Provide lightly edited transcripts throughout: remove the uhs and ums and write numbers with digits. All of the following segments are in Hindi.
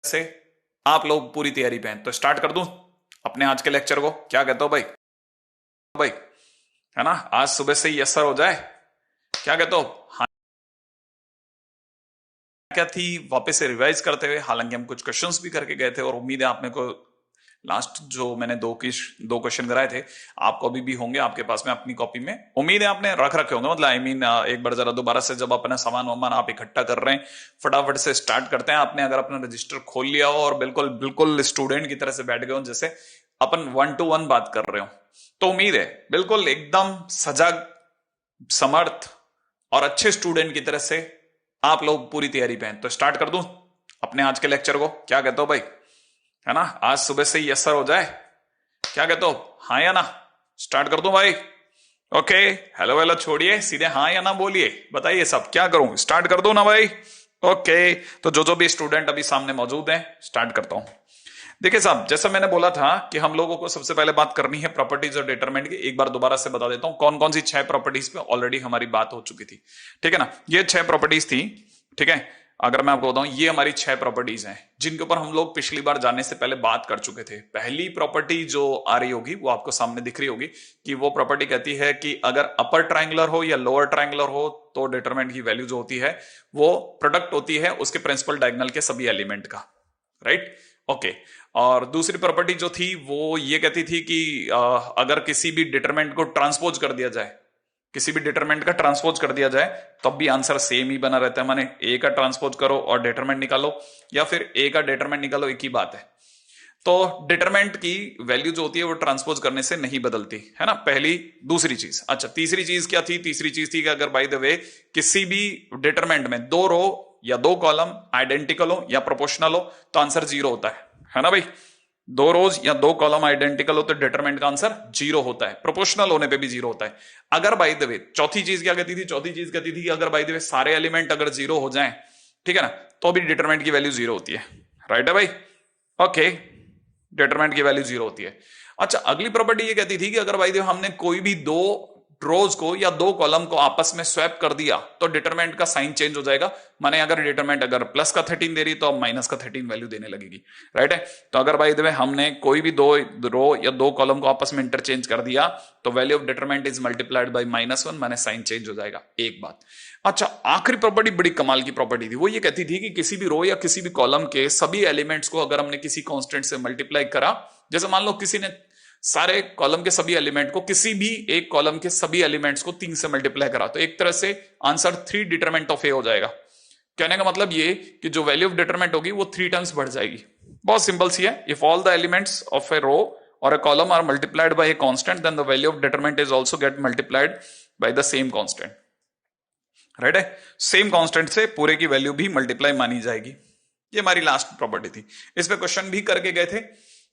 से आप लोग पूरी तैयारी पे हैं तो स्टार्ट कर दूं अपने आज के लेक्चर को। क्या कहते हो भाई? भाई है ना, आज सुबह से ही असर हो जाए। क्या कहते हो? हाँ, क्या थी वापस से रिवाइज करते हुए, हालांकि हम कुछ क्वेश्चंस भी करके गए थे और उम्मीद है आपने को लास्ट जो मैंने दो क्वेश्चन कराए थे आपको अभी भी होंगे आपके पास में अपनी कॉपी में। उम्मीद है आपने रख रखे होंगे, मतलब एक बार जरा दोबारा से जब अपना सामान वामान आप इकट्ठा कर रहे हैं फटाफट से स्टार्ट करते हैं। आपने अगर अपना रजिस्टर खोल लिया हो और बिल्कुल बिल्कुल स्टूडेंट की तरह से बैठ गए हो, जैसे अपन 1 to 1 बात कर रहे हो, तो उम्मीद है बिल्कुल एकदम सजग, समर्थ और अच्छे स्टूडेंट की तरह से आप लोग पूरी तैयारी पे हैं तो स्टार्ट कर दूं अपने आज के लेक्चर को। क्या कहते हो भाई? है ना, आज सुबह से ही असर हो जाए। क्या कहते हो, हाँ या ना? स्टार्ट कर दूं भाई? ओके, हेलो हेलो छोड़िए, सीधे हाँ या ना बोलिए, बताइए सब क्या करूं, स्टार्ट कर दूं ना भाई? ओके, तो जो भी स्टूडेंट अभी सामने मौजूद हैं स्टार्ट करता हूं। देखिए साहब, जैसा मैंने बोला था कि हम लोगों को सबसे पहले बात करनी है प्रॉपर्टीज और डिटरमिनेंट की। एक बार दोबारा से बता देता हूं कौन कौन सी 6 प्रॉपर्टीज पे ऑलरेडी हमारी बात हो चुकी थी। ठीक है ना, ये 6 प्रॉपर्टीज थी। ठीक है, अगर मैं आपको बताऊं ये हमारी 6 प्रॉपर्टीज हैं जिनके ऊपर हम लोग पिछली बार जाने से पहले बात कर चुके थे। पहली प्रॉपर्टी जो आ रही होगी वो आपको सामने दिख रही होगी कि वो प्रॉपर्टी कहती है कि अगर अपर ट्रायंगुलर हो या लोअर ट्रायंगुलर हो तो डिटरमिनेंट की वैल्यू जो होती है वो प्रोडक्ट होती है उसके प्रिंसिपल डायगोनल के सभी एलिमेंट का। Right, okay. और दूसरी प्रॉपर्टी जो थी वो ये कहती थी कि अगर किसी भी डिटरमिनेंट को ट्रांसपोज कर दिया जाए, किसी भी डिटरमिनेंट का ट्रांसपोज कर दिया जाए तब भी आंसर सेम ही बना रहता है। माने ए का ट्रांसपोज करो और डिटरमिनेंट निकालो या फिर ए का डिटरमिनेंट निकालो, एक ही बात है। तो डिटरमिनेंट की वैल्यू जो होती है वो ट्रांसपोज करने से नहीं बदलती है ना, पहली। दूसरी चीज, अच्छा तीसरी चीज क्या थी? तीसरी चीज थी कि अगर बाय द वे किसी भी डिटरमिनेंट में 2 रो या 2 कॉलम आइडेंटिकल हो या प्रोपोर्शनल हो तो आंसर 0 होता है ना भाई? 2 रोज या 2 कॉलम आइडेंटिकल हो तो डिटरमिनेंट का आंसर 0 होता है, प्रोपोर्शनल होने पे भी 0 होता है। अगर बाय द वे चौथी चीज क्या कहती थी? चौथी चीज कहती थी कि अगर बाय द वे सारे एलिमेंट अगर 0 हो जाएं, ठीक है ना, तो भी डिटरमिनेंट की वैल्यू 0 होती है। राइट है भाई? ओके, डिटरमिनेंट की वैल्यू 0 होती है। अच्छा, अगली प्रॉपर्टी ये कहती थी कि अगर भाई देखो हमने कोई भी 2 रोज को या 2 कॉलम को आपस में स्वैप कर दिया तो डिटरमिनेंट का साइन चेंज हो जाएगा। माने अगर डिटरमिनेंट अगर प्लस का 13 दे रही तो अब माइनस का 13 वैल्यू देने लगेगी। राइट है? तो अगर भाई देखो हमने कोई भी 2 रो या 2 कॉलम को आपस में इंटरचेंज कर दिया तो value of determinant is multiplied by -1, माने साइन चेंज हो जाएगा। एक बात। अच्छा, आखिरी प्रॉपर्टी बड़ी कमाल की प्रॉपर्टी थी, वो ये कहती थी कि किसी भी रो या किसी भी कॉलम के सभी एलिमेंट्स को अगर हमने किसी कांस्टेंट से मल्टीप्लाई करा, जैसे मान लो किसी ने सारे कॉलम के सभी एलिमेंट को किसी भी एक कॉलम के सभी एलिमेंट्स को 3 से मल्टीप्लाई करा, तो एक तरह से आंसर 3 डिटरमिनेंट ऑफ ए हो जाएगा। कहने का मतलब ये कि जो वैल्यू ऑफ डिटरमिनेंट होगी वो 3 टाइम्स बढ़ जाएगी। बहुत सिंपल सी है, if all the elements of a row और a column are multiplied by a constant then the value of determinant is also get multiplied by the same constant। Right है? सेम कांस्टेंट से पूरे की वैल्यू भी मल्टीप्लाई मानी जाएगी। ये हमारी लास्ट प्रॉपर्टी थी। इस पे क्वेश्चन भी करके गए थे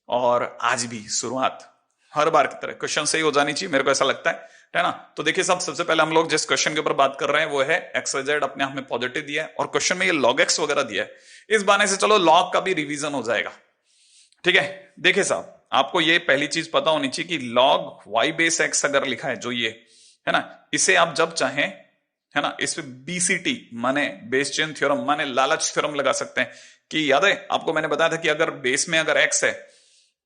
और आज भी शुरुआत हर बार की तरह क्वेश्चन से ही हो जानी चाहिए, मेरे को ऐसा लगता है ना? तो देखिए साहब, सबसे पहले हम लोग जिस क्वेश्चन के ऊपर बात कर रहे हैं वो है एक्स वाई जेड अपने आप में पॉजिटिव दिया है और क्वेश्चन में ये लॉग एक्स वगैरह दिया है। इस बहाने से चलो लॉग का भी रिवीजन हो जाएगा। ठीक है, देखिए साहब, आपको ये पहली चीज पता होनी चाहिए कि लॉग वाई बेस एक्स अगर लिखा है जो ये है ना, इसे आप जब चाहें है ना इस पे बीसीटी माने बेस चेन थ्योरम माने लालच थ्योरम लगा सकते हैं। कि याद है आपको मैंने बताया था कि अगर बेस में अगर एक्स है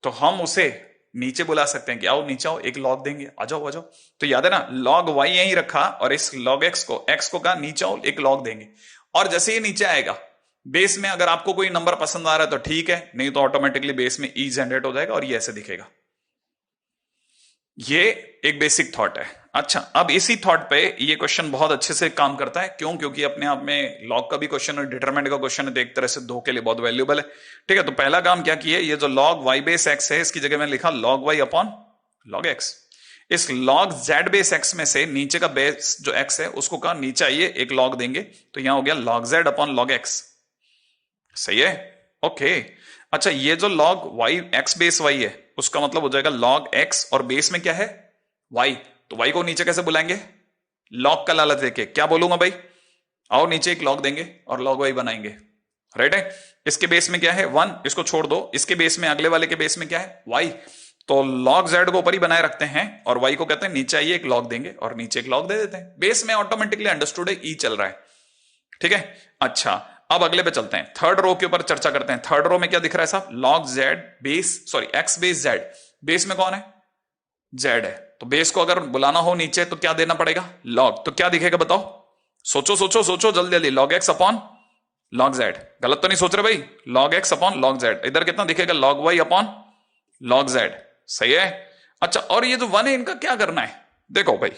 तो हम उसे नीचे बुला सकते हैं कि आओ नीचे आओ, एक लॉग देंगे, आ जाओ आ जाओ। तो याद है ना, लॉग वाई यहीं रखा और इस लॉग एक्स को कहा नीचे आओ, एक लॉग देंगे। और जैसे ही नीचे आएगा बेस में अगर आपको कोई नंबर पसंद आ रहा है तो ठीक है, नहीं तो ऑटोमेटिकली बेस में ई जनरेट हो जाएगा और ये ऐसे दिखेगा। ये एक बेसिक थॉट है। अच्छा, अब इसी थॉट पे ये क्वेश्चन बहुत अच्छे से काम करता है। क्यों? क्योंकि अपने आप में लॉग का भी क्वेश्चन और डिटरमिनेंट का क्वेश्चन है तो एक तरह से दो के लिए बहुत वैल्यूबल है। ठीक है, तो पहला काम क्या किया, ये जो लॉग वाई बेस एक्स है इसकी जगह मैंने लिखा log Y upon log X. इस लॉग जेड बेस एक्स में से नीचे का बेस जो एक्स है उसको कहा नीचे आइए, एक लॉग देंगे, तो यहां हो गया log Z upon log X. सही है? ओके। अच्छा, ये जो log Y X base Y है उसका मतलब हो जाएगा लॉग एक्स और बेस में क्या है वाई, तो वाई को नीचे कैसे बुलाएंगे? लॉग का लालच देके क्या बोलूंगा भाई, आओ नीचे एक लॉग देंगे और लॉग वाई बनाएंगे। राइट है? इसके बेस में क्या है 1, इसको छोड़ दो, इसके बेस में अगले वाले के बेस में क्या है वाई, तो लॉग जेड को ऊपर ही बनाए रखते हैं और वाई को कहते हैं नीचे आइए एक लॉग देंगे और नीचे एक लॉग दे देते हैं। बेस में ऑटोमेटिकली अंडरस्टूड है ई चल रहा है। ठीक है? अच्छा, अब अगले पे चलते हैं, थर्ड रो के ऊपर चर्चा करते हैं। थर्ड रो में क्या दिख रहा है साहब, log Z base, sorry x base Z, base में कौन है, जेड है, तो बेस को अगर बुलाना हो नीचे तो क्या देना पड़ेगा, लॉग, तो क्या दिखेगा बताओ, सोचो सोचो सोचो जल्दी जल्दी, log X upon log Z, गलत तो नहीं सोच रहे भाई, log X upon log Z, इधर कितना दिखेगा, log Y upon log Z, सही है। अच्छा, और ये जो वन है इनका क्या करना है, देखो भाई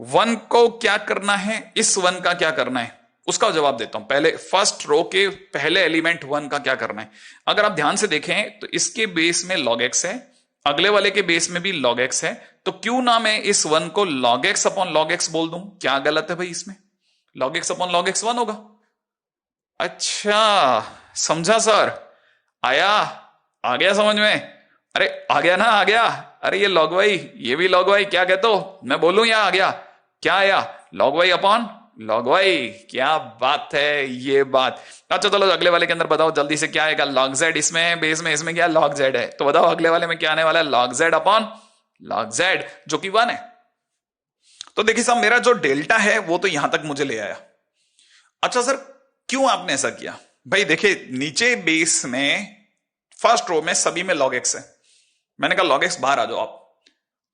वन को क्या करना है, इस वन का क्या करना है, उसका जवाब देता हूं। पहले फर्स्ट रो के पहले एलिमेंट वन का क्या करना है, अगर आप ध्यान से देखें तो इसके बेस में लॉग एक्स है, अगले वाले के बेस में भी log x है, तो क्यों ना मैं इस वन को log x upon log x बोल दूं, क्या गलत है भाई इसमें, log x upon log x one होगा। अच्छा समझा सर, आया, आ गया समझ में, अरे आ गया ना, आ गया, अरे ये log y, ये भी log y, क्या कहते हो, मैं बोलूं या आ गया, क्या आया, log y upon log y, क्या बात है, ये बात। अच्छा चलो अगले वाले के अंदर बताओ जल्दी से, क्या आएगा, log z, इसमें बेस में, इसमें क्या log z है, तो बताओ अगले वाले में क्या आने वाला है, log z upon log z, जो कि 1 है। तो देखिए साहब मेरा जो डेल्टा है वो तो यहां तक मुझे ले आया। अच्छा सर क्यों आपने ऐसा किया, भाई देखिए नीचे बेस में फर्स्ट रो में सभी में log x है, मैंने कहा log x बाहर आ जाओ आप,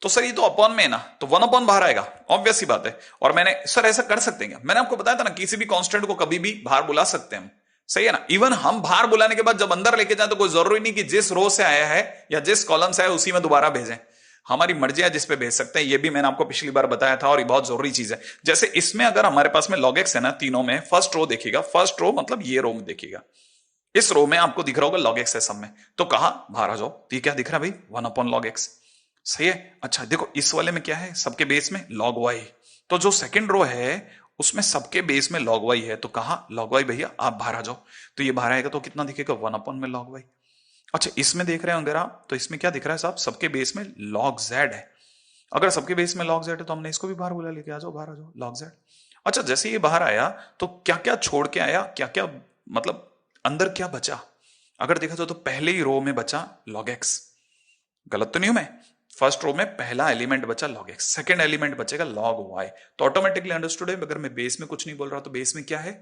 तो सर ये तो अपॉन में है ना, तो 1 अपॉन बाहर आएगा, ऑब्वियस सी बात है। और मैंने सर ऐसा कर सकते हैं क्या, मैंने आपको बताया था ना किसी भी कांस्टेंट को कभी भी बाहर बुला सकते हैं हम, सही है ना। इवन हम बाहर बुलाने के बाद जब अंदर लेके जाए तो कोई जरूरी नहीं कि जिस रो से आया है या जिस कॉलम से आया उसी में दोबारा भेजें, हमारी मर्जी है जिस पे भेज सकते हैं, ये भी मैंने आपको पिछली बार बताया था और ये बहुत जरूरी चीज है। जैसे इसमें अगर हमारे पास में log x है ना, तीनों में फर्स्ट रो देखिएगा, फर्स्ट रो मतलब ये रो में देखिएगा, इस रो में आपको दिख रहा होगा log x है सब में, तो कहा बाहर आ जाओ, तो ये क्या दिख रहा है भाई 1 अपॉन log x, सही है। अच्छा देखो इस वाले में क्या है, सबके बेस में log y, तो जो सेकंड रो है उसमें सबके बेस में log y है, तो कहा log y भैया आप बाहर आ जाओ, तो ये बाहर आएगा तो कितना दिखेगा 1 अपॉन में log y। अच्छा इसमें देख रहे होंगे आप, तो इसमें क्या दिख रहा है साहब, सबके बेस में log z है, अगर सबके बेस में log z है तो हमने इसको भी बाहर बुला लेके आ जाओ, बाहर आ जाओ log z। अच्छा जैसे ये बाहर आया तो क्या क्या छोड़ के आया, क्या क्या मतलब अंदर क्या बचा, अगर देखा जाए तो पहले ही रो में बचा log x, गलत तो नहीं हूं मैं, फर्स्ट रो में पहला एलिमेंट बचा log x, सेकंड एलिमेंट बचेगा log y, तो ऑटोमेटिकली अंडरस्टूड है, अगर मैं बेस में कुछ नहीं बोल रहा तो बेस में क्या है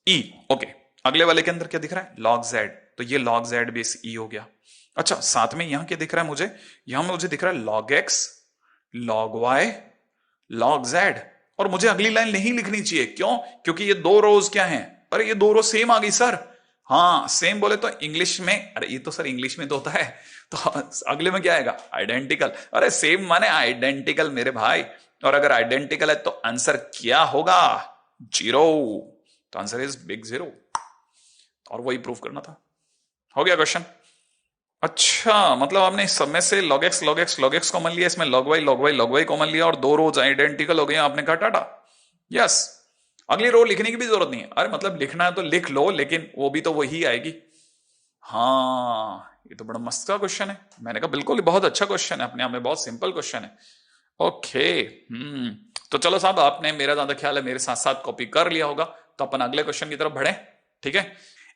e, ओके। अगले वाले के अंदर क्या दिख रहा है log z, तो ये log z बेस e हो गया। अच्छा साथ में यहां क्या दिख रहा है मुझे, यहां मुझे दिख रहा है log x log y log z, और मुझे अगली लाइन नहीं लिखनी चाहिए, क्यों, क्योंकि ये दो रोज क्या हैं, अरे ये दो रो सेम आ गई सर, हाँ सेम बोले तो इंग्लिश में, अरे ये तो सर इंग्लिश में तो होता है, तो अगले में क्या आएगा आइडेंटिकल, अरे सेम माने आइडेंटिकल मेरे भाई, और अगर आइडेंटिकल है तो आंसर क्या होगा 0, तो आंसर इज बिग 0, और वही प्रूफ करना था, हो गया क्वेश्चन। अच्छा मतलब आपने इस सब में से log x log x log x common लिया, इसमें log y log y log y common लिया, और दो रोज आइडेंटिकल हो गए, आपने कहा टाटा, यस। अगली रो लिखने की भी जरूरत नहीं है, अरे मतलब लिखना है तो लिख लो, लेकिन वो भी तो वही आएगी। हाँ ये तो बड़ा मस्त का क्वेश्चन है, मैंने कहा बिल्कुल बहुत अच्छा क्वेश्चन है, अपने आप में बहुत सिंपल क्वेश्चन है, ओके। तो चलो साहब आपने मेरा ज्यादा ख्याल है मेरे साथ साथ कॉपी कर लिया होगा, तो अपन अगले क्वेश्चन की तरफ बढ़े, ठीक है।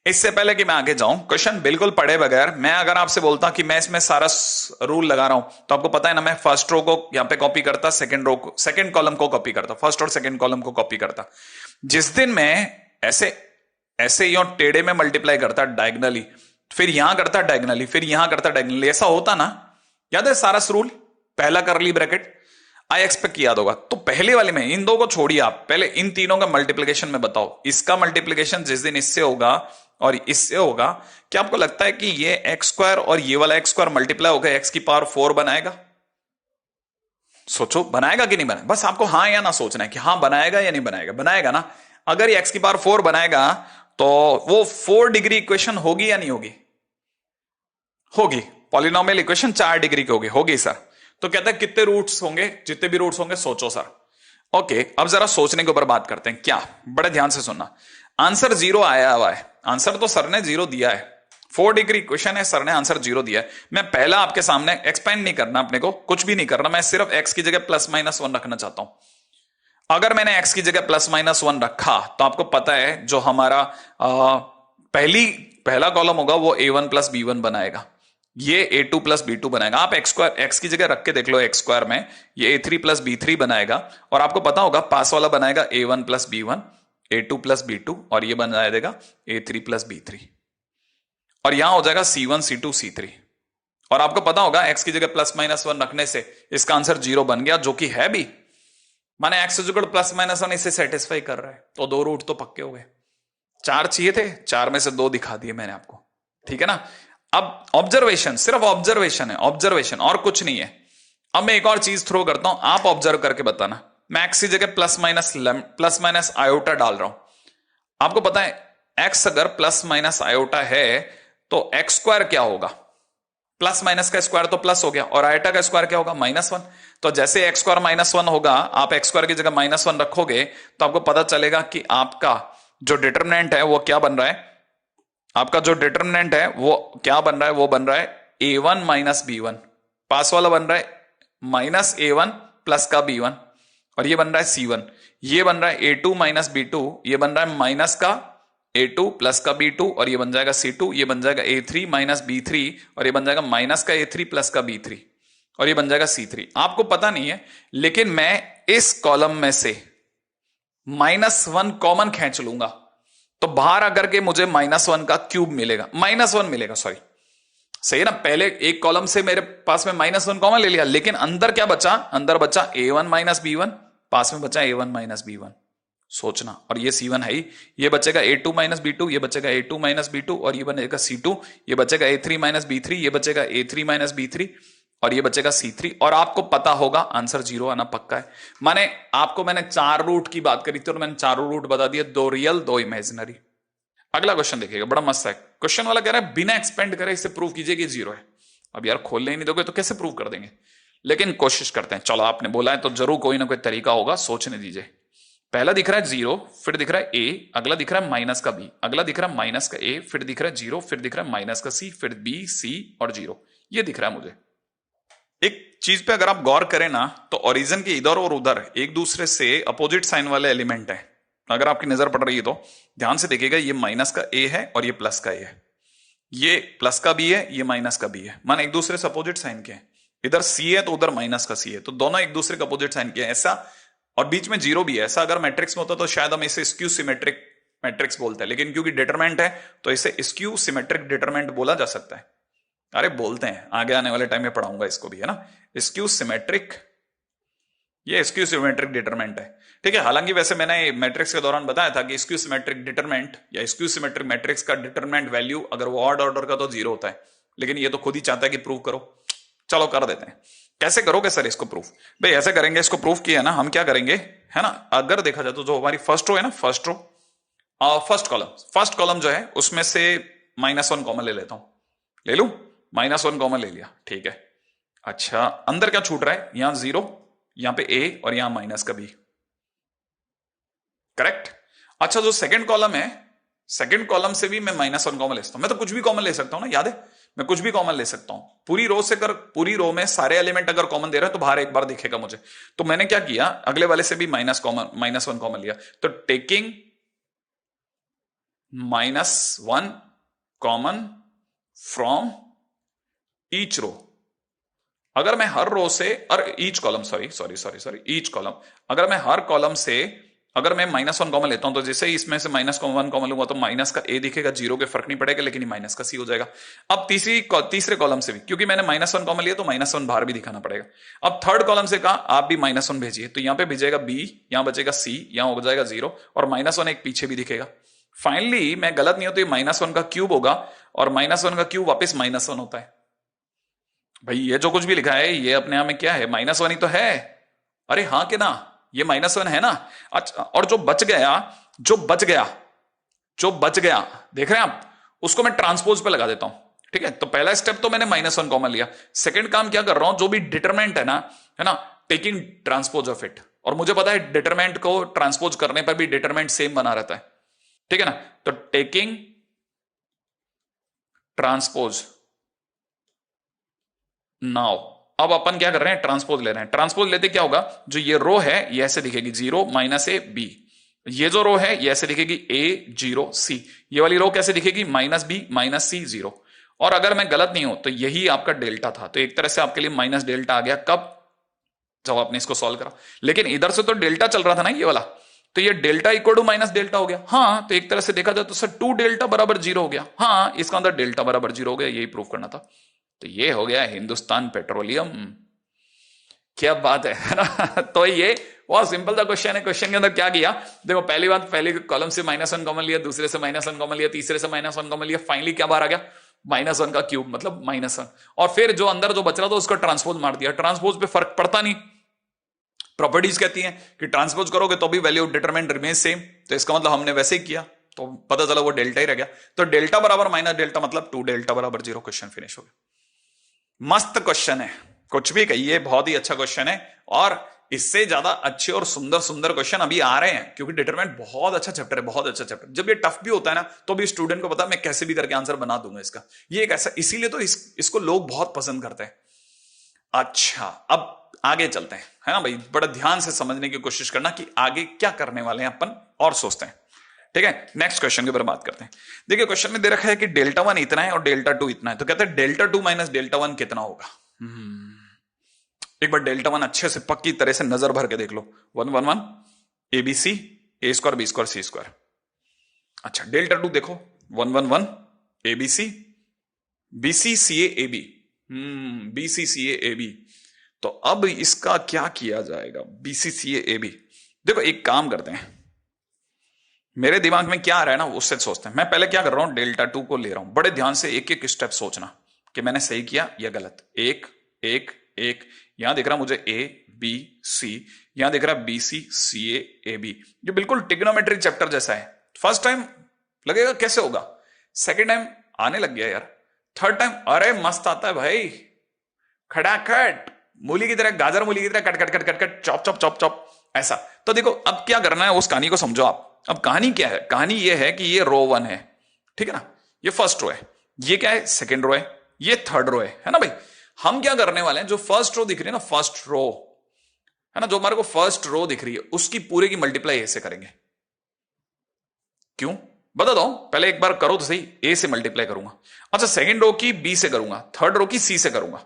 इससे पहले कि मैं आगे जाऊं, क्वेश्चन बिल्कुल पढ़े बगैर, मैं अगर आपसे बोलता कि मैं इसमें सारा रूल लगा रहा हूं, तो आपको पता है ना, मैं फर्स्ट रो को यहां पे कॉपी करता, सेकंड रो को, सेकंड कॉलम को कॉपी करता, फर्स्ट और सेकंड कॉलम को कॉपी करता। जिस दिन मैं ऐसे ऐसे यो टेढ़े में मल्टीप्लाई करता डायगनली, फिर यहां करता डायगनली, फिर यहां करता डायगनली, ऐसा होता ना, याद है सारा रूल, पहला करली ब्रैकेट, आई एक्सपेक्ट याद होगा। तो पहले वाले में इन दो को छोड़िए, आप पहले इन तीनों का मल्टीप्लीकेशन में बताओ, इसका मल्टीप्लीकेशन जिस दिन इससे होगा और इससे होगा, क्या आपको लगता है कि ये एक्स स्क्वायर और ये वाला एक्स स्क्वायर मल्टीप्लाई होगा एक्स की पावर 4 बनाएगा? सोचो बनाएगा कि नहीं बनाएगा, बस आपको हाँ या ना सोचना है कि हाँ बनाएगा या नहीं बनाएगा, बनाएगा ना। अगर ये एक्स की पावर 4 बनाएगा तो वो 4 डिग्री इक्वेशन होगी या नहीं होगी? होगी। पॉलिनोमियल इक्वेशन 4 डिग्री की होगी, होगी सर। तो कहते हैं कितने रूट्स होंगे, जितने भी रूट्स होंगे सोचो सर। ओके अब जरा सोचने के ऊपर बात करते हैं, क्या बड़े ध्यान से सुनना। आंसर 0 आया हुआ है, आंसर तो सर ने 0 दिया है, 4 डिग्री इक्वेशन है, सर ने आंसर 0 दिया है। मैं पहला आपके सामने एक्सपेंड नहीं करना, अपने को कुछ भी नहीं करना, मैं सिर्फ एक्स की जगह +-1 रखना चाहता हूं। अगर मैंने एक्स की जगह +-1 रखा तो आपको पता है जो हमारा पहला कॉलम होगा वो a1 + b1 बनाएगा, ये a2 + b2 बनाएगा। आप एक्स की जगह रख के देख लो, एक्स स्क्वायर में ये a3 + b3 बनाएगा, और आपको पता होगा पास वाला बनाएगा a1 + b1, A2 plus B2 और ये बन जाएगा A3 प्लस B3 और यहां हो जाएगा C1 C2 C3 और आपको पता होगा x की जगह प्लस माइनस 1 रखने से इसका आंसर 0 बन गया, जो कि है भी, माने x प्लस माइनस 1 इसे सेटिस्फाई कर रहा है, तो 2 रूट तो पक्के हो गए। 4 चाहिए थे, 4 में से 2 दिखा दिए मैंने आपको, ठीक है ना। अब ऑब्जर्वेशन, सिर्फ ऑब्जर्वेशन है, ऑब्जर्वेशन और कुछ नहीं है। अब मैं एक और चीज थ्रो करता हूं, आप ऑब्जर्व करके बताना। मैं x की जगह प्लस माइनस आयोटा डाल रहा हूं। आपको पता है x अगर प्लस माइनस आयोटा है तो एक्स स्क्वायर क्या होगा, प्लस माइनस का स्क्वायर तो प्लस हो गया और आयोटा का स्क्वायर क्या होगा, -1। तो जैसे एक्स स्क्वायर -1 होगा, आप एक्स स्क्वायर की जगह -1 रखोगे तो आपको पता चलेगा कि आपका जो डिटरमिनेंट है वो क्या बन रहा है, आपका जो डिटरमिनेंट है वो क्या बन रहा है, वो बन रहा है a1 माइनस b1, पास वाला बन रहा है -a1 प्लस का b1 और ये बन रहा है c1, ये बन रहा है a2 माइनस b2, ये बन रहा है माइनस का a2 प्लस का b2 और ये बन जाएगा c2, ये बन जाएगा a3 माइनस b3 और ये बन जाएगा माइनस का a3 प्लस का b3 और ये बन जाएगा c3। आपको पता नहीं है, लेकिन मैं इस कॉलम में से -1 कॉमन खींच लूंगा तो बाहर आकर के मुझे -1 का क्यूब मिलेगा, -1 मिलेगा, सॉरी, सही है ना। पहले एक कॉलम से मेरे पास में -1 कॉमन ले लिया, लेकिन अंदर क्या बचा, अंदर बचा a1 माइनस b1, पास में बचा a1 माइनस b1, सोचना। और ये c1 है ही, ये बचेगा a2 माइनस b2, ये बचेगा a2 माइनस b2 और ये बनेगा c2, ये बचेगा a3 माइनस b3, ये बचेगा a3 माइनस b3 और ये बचेगा c3 और आपको पता होगा आंसर 0 आना पक्का है। माने आपको मैंने 4 रूट की बात करी थी और मैंने 4 रूट बता दिया, 2 रियल 2 इमेजिनरी। अगला क्वेश्चन देखिएगा, बड़ा मस्त है क्वेश्चन वाला, कह रहा है बिना एक्सपेंड करे इसे प्रूव कीजिए कि 0 है। अब यार खोलने ही नहीं दोगे तो कैसे प्रूव कर देंगे, लेकिन कोशिश करते हैं। चलो आपने बोला है तो जरूर कोई ना कोई तरीका होगा, सोचने दीजिए। पहला दिख रहा है 0, फिर दिख रहा है a, अगला दिख रहा है माइनस का b, अगला दिख रहा है माइनस का a, फिर दिख रहा है 0, फिर दिख रहा है माइनस का c, फिर b, c और 0, ये दिख रहा है मुझे। एक चीज पे अगर आप गौर करें ना तो ओरिजिन के इधर और उधर एक दूसरे से अपोजिट साइन वाले एलिमेंट है। अगर आपकी नजर पड़ रही है तो ध्यान से देखिएगा, ये माइनस का a है और ये प्लस का a है, ये प्लस का b है, ये माइनस का b है, मान एक दूसरे से अपोजिट साइन के हैं। इधर c है तो उधर माइनस का c है, तो दोनों एक दूसरे के अपोजिट साइन के हैं, ऐसा। और बीच में 0 भी है, ऐसा अगर मैट्रिक्स में होता तो शायद हम इसे स्क्यू सिमेट्रिक मैट्रिक्स बोलते हैं, लेकिन क्योंकि डिटरमिनेंट है तो इसे स्क्यू सिमेट्रिक डिटरमिनेंट बोला जा सकता है। अरे बोलते हैं, आगे आने वाले टाइम में पढ़ाऊंगा इसको भी, है ना, स्क्यू सिमेट्रिक, ये स्क्यू सिमेट्रिक डिटरमिनेंट है, ठीक है। हालांकि वैसे मैंने मैट्रिक्स के दौरान बताया था कि स्क्यू सिमेट्रिक डिटरमिनेंट या स्क्यू सिमेट्रिक मैट्रिक्स का डिटरमिनेंट वैल्यू अगर वो ऑड ऑर्डर का तो 0 होता है, लेकिन ये तो खुद ही चाहता है कि प्रूव करो। चलो कर देते हैं। कैसे करोगे सर इसको प्रूफ? भाई ऐसे करेंगे, इसको प्रूफ किया ना, हम क्या करेंगे, है ना, अगर देखा जाए तो जो हमारी फर्स्ट रो है ना, फर्स्ट रो, फर्स्ट कॉलम जो है उसमें से -1 कॉमन ले लेता हूं, ले लू, -1 कॉमन ले लिया, ठीक है। अच्छा अंदर क्या छूट रहा है, यहां 0, यहां पे a और यहां माइनस का b, करेक्ट। अच्छा जो सेकंड कॉलम है, सेकंड कॉलम से भी मैं -1 कॉमन ले सकता हूं, मैं तो कुछ भी कॉमन ले सकता हूं ना, याद है, मैं कुछ भी कॉमन ले सकता हूं। पूरी रो से कर, पूरी रो में सारे एलिमेंट अगर कॉमन दे रहे हैं तो बाहर एक बार दिखेगा मुझे, तो मैंने क्या किया, अगले वाले से भी -1 कॉमन लिया, तो taking -1 common from each row, अगर मैं हर रो से और each column, sorry each column, अगर मैं हर कॉलम से अगर मैं -1 कॉमन लेता हूं तो जैसे ही इसमें से -1 कॉमन लूंगा तो माइनस का a दिखेगा, 0 के फर्क नहीं पड़ेगा, लेकिन ये माइनस का c हो जाएगा। अब तीसरे कॉलम से भी, क्योंकि मैंने -1 कॉमन लिया तो -1 बाहर भी दिखाना पड़ेगा। अब थर्ड कॉलम से कहा आप भी -1 भेजिए, तो यहां पे भेजेगा b, यहां बचेगा c, यहां हो जाएगा 0 और -1 एक पीछे भी दिखेगा। फाइनली मैं गलत नहीं हो तो ये -1 का क्यूब होगा और -1 का क्यूब वापिस -1 होता है। भाई ये जो कुछ भी लिखा है ये अपने आप में क्या है, -1 ही तो है। अरे हाँ कि ना, ये -1 है ना। अच्छा और जो बच गया देख रहे हैं आप, उसको मैं ट्रांसपोज पे लगा देता हूं, ठीक है। तो पहला स्टेप तो मैंने -1 कॉमन लिया, सेकंड काम क्या कर रहा हूं, जो भी डिटरमिनेंट है ना, टेकिंग ट्रांसपोज ऑफ इट, और मुझे पता है डिटरमिनेंट को ट्रांसपोज करने पर भी डिटरमिनेंट सेम बना रहता है, ठीक है ना। तो टेकिंग ट्रांसपोज, नाउ अब अपन क्या कर रहे हैं, ट्रांसपोज ले रहे हैं। ट्रांसपोज लेते क्या होगा, जो ये रो है ये ऐसे दिखेगी 0 -a b, ये जो रो है ये ऐसे दिखेगी a 0 c, ये वाली रो कैसे दिखेगी -b -c 0। और अगर मैं गलत नहीं हूं तो यही आपका डेल्टा था, तो एक तरह से आपके लिए माइनस डेल्टा आ गया, कब, जब आपने इसको सॉल्व करा। लेकिन इधर से तो डेल्टा चल रहा था ना ये वाला, तो ये delta equal to minus delta हो गया। हाँ, तो एक तरह से देखा जाए तो सर 2 डेल्टा बराबर 0 हो गया। हाँ, इसका अंदर डेल्टा बराबर 0 हो गया, यही प्रूव करना था। तो ये हो गया हिंदुस्तान पेट्रोलियम। क्या बात है ना। तो ये बहुत सिंपल सा क्वेश्चन है। क्वेश्चन के अंदर क्या किया, देखो पहली बात, पहले कॉलम से -1 कॉमन लिया, दूसरे से -1 कॉमन लिया, तीसरे से -1 कॉमन लिया, फाइनली क्या बाहर आ गया, -1 का क्यूब मतलब -1। और फिर जो अंदर जो बच रहा था उसका ट्रांसपोज मार दिया। ट्रांसपोज पे फर्क पड़ता नहीं, प्रॉपर्टीज कहती हैं कि ट्रांसपोज करोगे तो भी वैल्यू डिटरमिनेंट रिमेन सेम। तो इसका मतलब हमने वैसे ही किया, तो पता चला वो डेल्टा ही रह गया। तो डेल्टा बराबर माइनस डेल्टा मतलब 2 डेल्टा बराबर 0। क्वेश्चन फिनिश हो गया। मस्त क्वेश्चन है, कुछ भी कहिए, बहुत ही अच्छा क्वेश्चन है। और इससे ज्यादा अच्छे और सुंदर सुंदर क्वेश्चन अभी आ रहे हैं, क्योंकि डिटरमिनेंट बहुत अच्छा चैप्टर है, बहुत अच्छा चैप्टर। जब ये टफ भी होता है ना, तो भी स्टूडेंट को पता है मैं कैसे भी करके आंसर बना दूंगा इसका। ये एक ऐसा, इसीलिए तो इसको लोग बहुत पसंद करते हैं। अच्छा, अब आगे चलते हैं, है ना भाई। बड़ा ध्यान से समझने की कोशिश करना कि आगे क्या करने वाले हैं अपन, और सोचते हैं। ठीक है, नेक्स्ट क्वेश्चन के ऊपर बात करते हैं। देखिए क्वेश्चन में दे रखा है कि डेल्टा 1 इतना है और डेल्टा 2 इतना है। तो कहते हैं डेल्टा 2 माइनस डेल्टा 1 कितना होगा। एक बार डेल्टा 1 अच्छे से पक्की तरह से नजर भर के देख लो। 1 1 1 ABC A square B square C square. अच्छा, डेल्टा 2 देखो, 1 1 1 ABC BC CA AB, BC CA AB। तो अब इसका क्या किया जाएगा, BC CA AB। देखो एक काम करते हैं, मेरे दिमाग में क्या आ रहा है ना उससे सोचते हैं। मैं पहले क्या कर रहा हूं, डेल्टा 2 को ले रहा हूं। बड़े ध्यान से एक एक स्टेप सोचना कि मैंने सही किया या गलत। एक एक एक, यहां दिख रहा मुझे A B C, यहां दिख रहा BC CA AB। ये बिल्कुल ट्रिग्नोमेट्री चैप्टर जैसा है। फर्स्ट टाइम लगेगा कैसे होगा, सेकेंड टाइम आने लग गया यार, थर्ड टाइम अरे मस्त आता है भाई, खड़ाखट मूली की तरह, गाजर मूली की तरह cut cut cut cut cut, chop chop chop chop, ऐसा। तो देखो अब क्या करना है, उस कहानी को समझो आप। अब कहानी क्या है, कहानी ये है कि ये रो 1 है, ठीक है ना, ये फर्स्ट रो है, ये क्या है सेकंड रो है, ये थर्ड रो है ना भाई। हम क्या करने वाले हैं, जो फर्स्ट रो दिख रही है ना, फर्स्ट रो है ना, जो हमारे को फर्स्ट रो दिख रही है उसकी पूरे की मल्टीप्लाई ए से करेंगे। क्यों बता दो, पहले एक बार करो तो सही। ए से मल्टीप्लाई करूंगा, अच्छा सेकंड रो की बी से करूंगा, थर्ड रो की सी से करूंगा।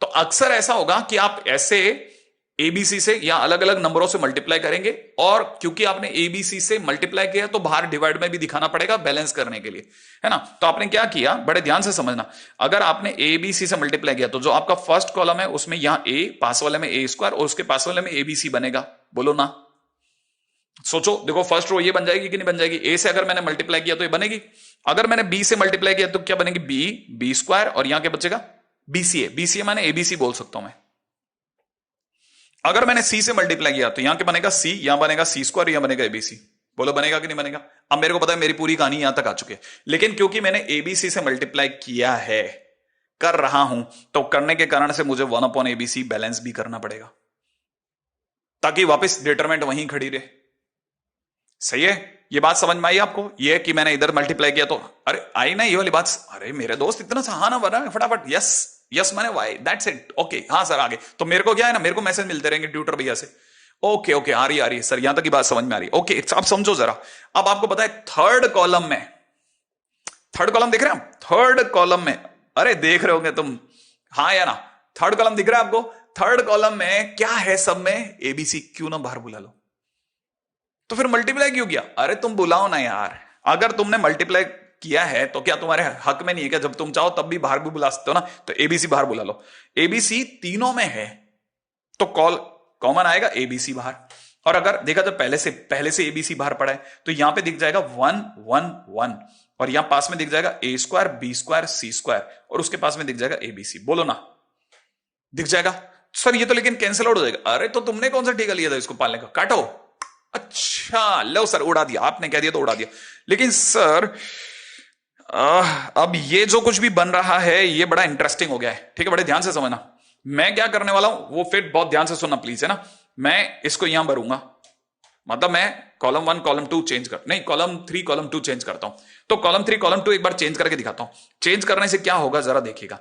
तो अक्सर ऐसा होगा कि आप ऐसे एबीसी से या अलग अलग नंबरों से मल्टीप्लाई करेंगे, और क्योंकि आपने एबीसी से मल्टीप्लाई किया तो बाहर डिवाइड में भी दिखाना पड़ेगा बैलेंस करने के लिए, है ना। तो आपने क्या किया, बड़े ध्यान से समझना। अगर आपने एबीसी से मल्टीप्लाई किया तो जो आपका फर्स्ट कॉलम है उसमें यहां ए, पास वाले में ए स्क्वायर और उसके पास वाले में एबीसी बनेगा। बोलो ना, सोचो। देखो फर्स्ट रो ये बन जाएगी कि नहीं बन जाएगी, ए से अगर मैंने मल्टीप्लाई किया तो ये बनेगी। अगर मैंने बी से मल्टीप्लाई किया तो क्या बनेगी, बी स्क्वायर, और यहां क्या बचेगा बीसीए। बीसीए माने एबीसी बोल सकता हूं मैं। अगर मैंने सी से मल्टीप्लाई किया तो यहां क्या बनेगा, सी, यहां बनेगा सी स्क्वायर, यहां बनेगा एबीसी। बोलो बनेगा कि नहीं बनेगा। अब मेरे को पता है मेरी पूरी कहानी यहां तक आ चुकी है, लेकिन क्योंकि मैंने एबीसी से मल्टीप्लाई किया है, कर रहा हूं, तो करने के कारण से मुझे 1/ABC बैलेंस भी करना पड़ेगा, ताकि वापस डिटरमिनेंट वहीं खड़ी रहे। सही है, ये बात समझ में आई आपको। ये कि मैंने इधर मल्टीप्लाई किया तो अरे आई ना ये वाली बात। अरे मेरे दोस्त इतना सा हाँ ना बना फटाफट, यस यस मैंने वाई, दैट्स इट, ओके हाँ सर आगे। तो मेरे को क्या है ना, मेरे को मैसेज मिलते रहेंगे ट्यूटर भैया से, ओके ओके आ रही है सर, यहां तक की बात समझ में आ रही है, ओके। अब समझो जरा। अब आपको पता है थर्ड कॉलम में, थर्ड कॉलम देख रहे हैं, थर्ड कॉलम में, अरे देख रहे होंगे तुम, हाँ या ना, थर्ड कॉलम दिख रहा है आपको। थर्ड कॉलम में क्या है, सब में एबीसी। क्यों ना बाहर बुला लो, तो फिर मल्टीप्लाई क्यों किया। अरे तुम बुलाओ ना यार, अगर तुमने मल्टीप्लाई किया है तो क्या तुम्हारे हक में नहीं है क्या, जब तुम चाहो तब भी बाहर भी बुला सकते हो ना। तो एबीसी बाहर बुला लो, एबीसी तीनों में है तो कॉमन आएगा एबीसी बाहर। और अगर देखा तो पहले से एबीसी बाहर पड़ा है, तो यहां पे दिख जाएगा 1 1 1, और यहां पास में दिख जाएगा ए स्क्वायर बी स्क्वायर सी स्क्वायर, और उसके पास में दिख जाएगा एबीसी। बोलो ना, दिख जाएगा सर ये तो, लेकिन कैंसिल आउट हो जाएगा। अरे तो तुमने कौन सा टीका लिया था इसको पालने का, काटो। अच्छा लो सर, उड़ा दिया आपने, कह दिया तो उड़ा दिया। लेकिन सर अब ये जो कुछ भी बन रहा है ये बड़ा इंटरेस्टिंग हो गया है, ठीक है, बड़े ध्यान से समझना। मैं क्या करने वाला हूं वो फिर बहुत ध्यान से सुनना प्लीज, है ना। मैं इसको यहां भरूंगा, मतलब मैं कॉलम 1 कॉलम 2 चेंज कर, नहीं कॉलम 3 कॉलम 2 चेंज करता हूं। तो कॉलम 3 कॉलम 2 एक बार चेंज करके दिखाता हूं। चेंज करने से क्या होगा जरा देखिएगा,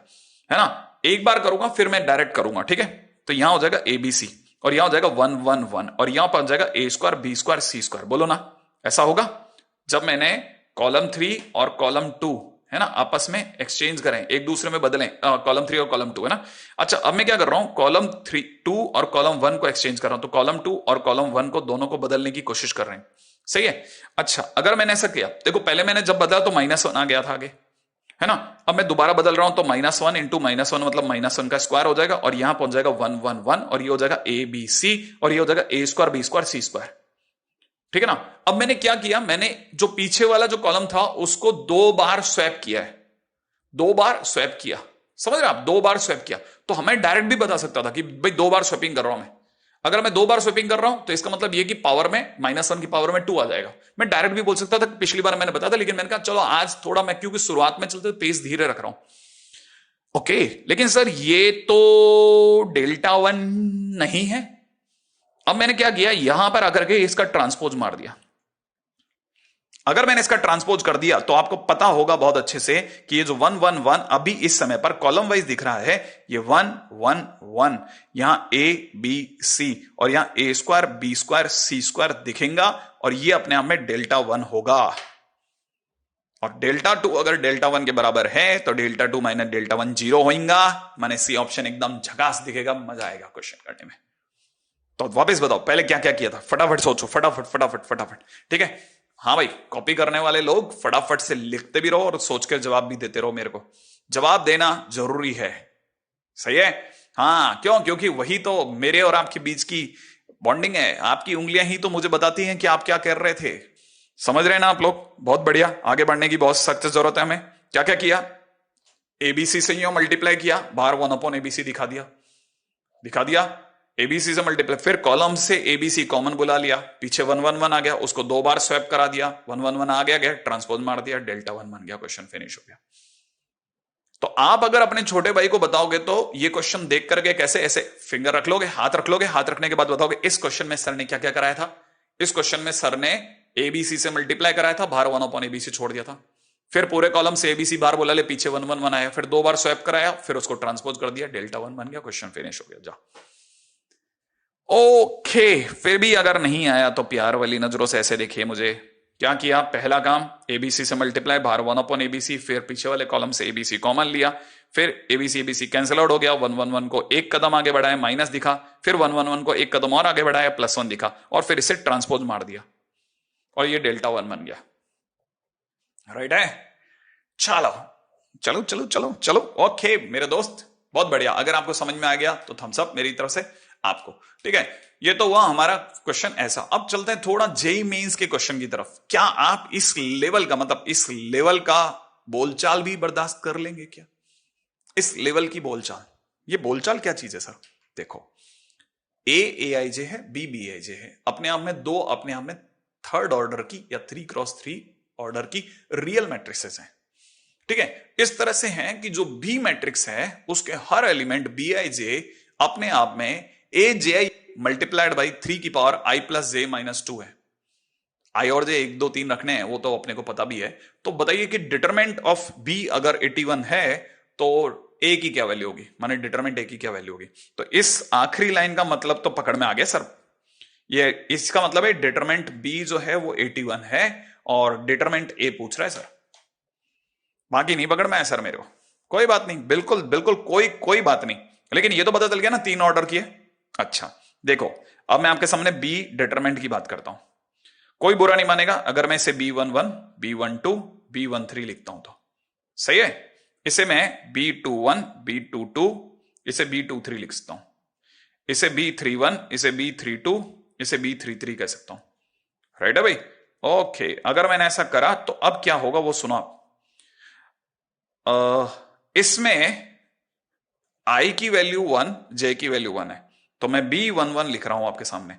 है ना। एक बार करूंगा फिर मैं डायरेक्ट करूंगा, ठीक है। तो यहां हो जाएगा एबीसी, और यहां हो जाएगा 1 1 1, और यहां पर जाएगा ए स्क्वायर बी स्क्वायर सी स्क्वायर। बोलो ना, ऐसा होगा। जब मैंने कॉलम 3 और कॉलम 2, है ना, आपस में एक्सचेंज करें, एक दूसरे में बदलें, कॉलम 3 और कॉलम 2, है ना। अच्छा, अब मैं क्या कर रहा हूं, कॉलम 2 और कॉलम 1 को एक्सचेंज कर रहा हूं, तो कॉलम 2 और कॉलम 1 को दोनों को बदलने की कोशिश कर रहे हैं, सही है। अच्छा, अगर मैंने ऐसा किया, देखो पहले मैंने जब बदला तो -1 आ गया था आगे, है ना। अब मैं दोबारा बदल रहा हूं तो -1 इंटू -1 मतलब -1 का स्क्वायर हो जाएगा, और यहां पहुंच जाएगा 1 1 1, और ये हो जाएगा ए बी सी, और ये हो जाएगा a square b square c square, ठीक है ना। अब मैंने क्या किया, मैंने जो पीछे वाला जो कॉलम था उसको 2 बार स्वैप किया है, 2 बार स्वैप किया, समझ रहे आप, 2 बार स्वैप किया। तो हमें डायरेक्ट भी बता सकता था कि भाई 2 बार स्वैपिंग कर रहा हूं मैं, अगर मैं 2 बार स्वैपिंग कर रहा हूं तो इसका मतलब ये कि पावर में -1 की पावर में 2 आ जाएगा। मैं डायरेक्ट भी बोल सकता था, पिछली बार मैंने बताया था, लेकिन मैंने कहा चलो आज थोड़ा मैं क्योंकि शुरुआत में चलते पेस धीरे रख रहा हूं। ओके, लेकिन सर ये तो Δ1 नहीं है। अब मैंने क्या किया, यहां पर आकर के इसका ट्रांसपोज मार दिया। अगर मैंने इसका ट्रांसपोज कर दिया तो आपको पता होगा बहुत अच्छे से कि ये जो 1 1 1 अभी इस समय पर कॉलम वाइज दिख रहा है, ये 1 1 1, यहां a b c और यहां a square b square c square दिखेगा, और ये अपने आप में Δ1 होगा। और Δ2 अगर Δ1 के बराबर है तो Δ2 माइनस Δ1 0 होगा, माने सी ऑप्शन एकदम झकास दिखेगा, मजा आएगा क्वेश्चन करने में। तो वापस बताओ पहले क्या क्या किया था, फटाफट सोचो, फटाफट फटाफट फटाफट, ठीक है। हाँ भाई, कॉपी करने वाले लोग फटाफट से लिखते भी रहो और सोच कर जवाब भी देते रहो, मेरे को जवाब देना जरूरी है, सही है। हाँ, क्यों, क्योंकि वही तो मेरे और आपके बीच की बॉन्डिंग है, आपकी उंगलियां ही तो मुझे बताती हैं कि आप क्या कर रहे थे। समझ रहे हैं ना आप लोग, बहुत बढ़िया, आगे बढ़ने की बहुत सख्त जरूरत है हमें। क्या क्या किया, एबीसी से यूं मल्टीप्लाई किया, बाहर 1/ABC दिखा दिया, दिखा दिया, एबीसी से मल्टीप्लाई, फिर कॉलम से एबीसी कॉमन बुला लिया, पीछे 1 1 1 आ गया, उसको 2 बार स्वैप करा दिया, 1 1 1 आ गया, ट्रांसपोज मार दिया, Δ1 बन गया, क्वेश्चन फिनिश हो गया। तो आप अगर अपने छोटे भाई को बताओगे तो ये क्वेश्चन देख करके कैसे, ऐसे फिंगर रख लोगे, हाथ रख लोगे, हाथ रखने के बाद बताओगे इस क्वेश्चन में सर ने क्या क्या कराया था। इस क्वेश्चन में सर ने एबीसी से मल्टीप्लाई कराया था, बाहर 1/ABC छोड़ दिया था, फिर पूरे कॉलम से एबीसी बाहर बोला ले, पीछे 1 1 1 आया, फिर 2 बार स्वैप कराया, फिर उसको ट्रांसपोज कर दिया, Δ1 बन गया, क्वेश्चन फिनिश हो गया। जा ओके, फिर भी अगर नहीं आया तो प्यार वाली नजरों से ऐसे देखिए मुझे, क्या किया, पहला काम एबीसी से मल्टीप्लाई, बाहर 1/ABC, फिर पीछे वाले कॉलम से एबीसी कॉमन लिया, फिर एबीसी एबीसी कैंसिल आउट हो गया, 1 1 1 को एक कदम आगे बढ़ाया, माइनस दिखा, फिर 1 1 1 को एक कदम और आगे बढ़ाया, +1 दिखा, और फिर इसे ट्रांसपोज मार दिया, और ये Δ1 बन गया, राइट है। चलो चलो चलो चलो चलो, ओके मेरे दोस्त, बहुत बढ़िया। अगर आपको समझ में आ गया तो थम्स अप मेरी तरफ से आपको, ठीक है। ये तो हुआ हमारा क्वेश्चन ऐसा। अब चलते हैं थोड़ा जेई मेंस के क्वेश्चन की तरफ। क्या आप इस लेवल का, मतलब इस लेवल का बोलचाल भी बर्दाश्त कर लेंगे क्या, इस लेवल की बोलचाल। ये बोलचाल क्या चीज है सर, देखो AAIJ है, BBAJ है, अपने आप में दो, अपने आप में थर्ड ऑर्डर की या 3x3 ऑर्डर की रियल मैट्रिक्सेस हैं, ठीक है। इस तरह से हैं कि जो बी मैट्रिक्स है उसके हर एलिमेंट BIJ अपने आप में AJI मल्टीप्लाइड बाई 3 की power I plus J minus 2 है। I और J 1 2 3 रखने हैं, वो तो अपने को पता भी है। तो बताइए कि डिटरमिनेंट ऑफ B अगर 81 है तो A की क्या वैल्यू होगी, माने डिटरमिनेंट A की क्या वैल्यू होगी। तो इस आखिरी लाइन का मतलब तो पकड़ में आ गया सर, ये इसका मतलब है डिटरमिनेंट B जो है वो 81 है और डिटरमिनेंट A पूछ रहा है सर, बाकी नहीं पकड़ में है सर मेरे को। कोई बात नहीं, बिल्कुल बिल्कुल कोई बात नहीं, लेकिन ये तो पता चल गया ना 3 ऑर्डर की है। अच्छा देखो, अब मैं आपके सामने B डिटरमिनेंट की बात करता हूं, कोई बुरा नहीं मानेगा अगर मैं इसे B11 B12 B13 लिखता हूं तो, सही है। इसे मैं B21 B22 इसे B23 लिख सकता हूं, इसे B31 इसे B32 इसे B33 कह सकता हूं, राइट है भाई। ओके, अगर मैंने ऐसा करा तो अब क्या होगा वो सुनो आप। इसमें I की वैल्यू 1, J की वैल्यू 1 है, तो मैं B11 लिख रहा हूं आपके सामने,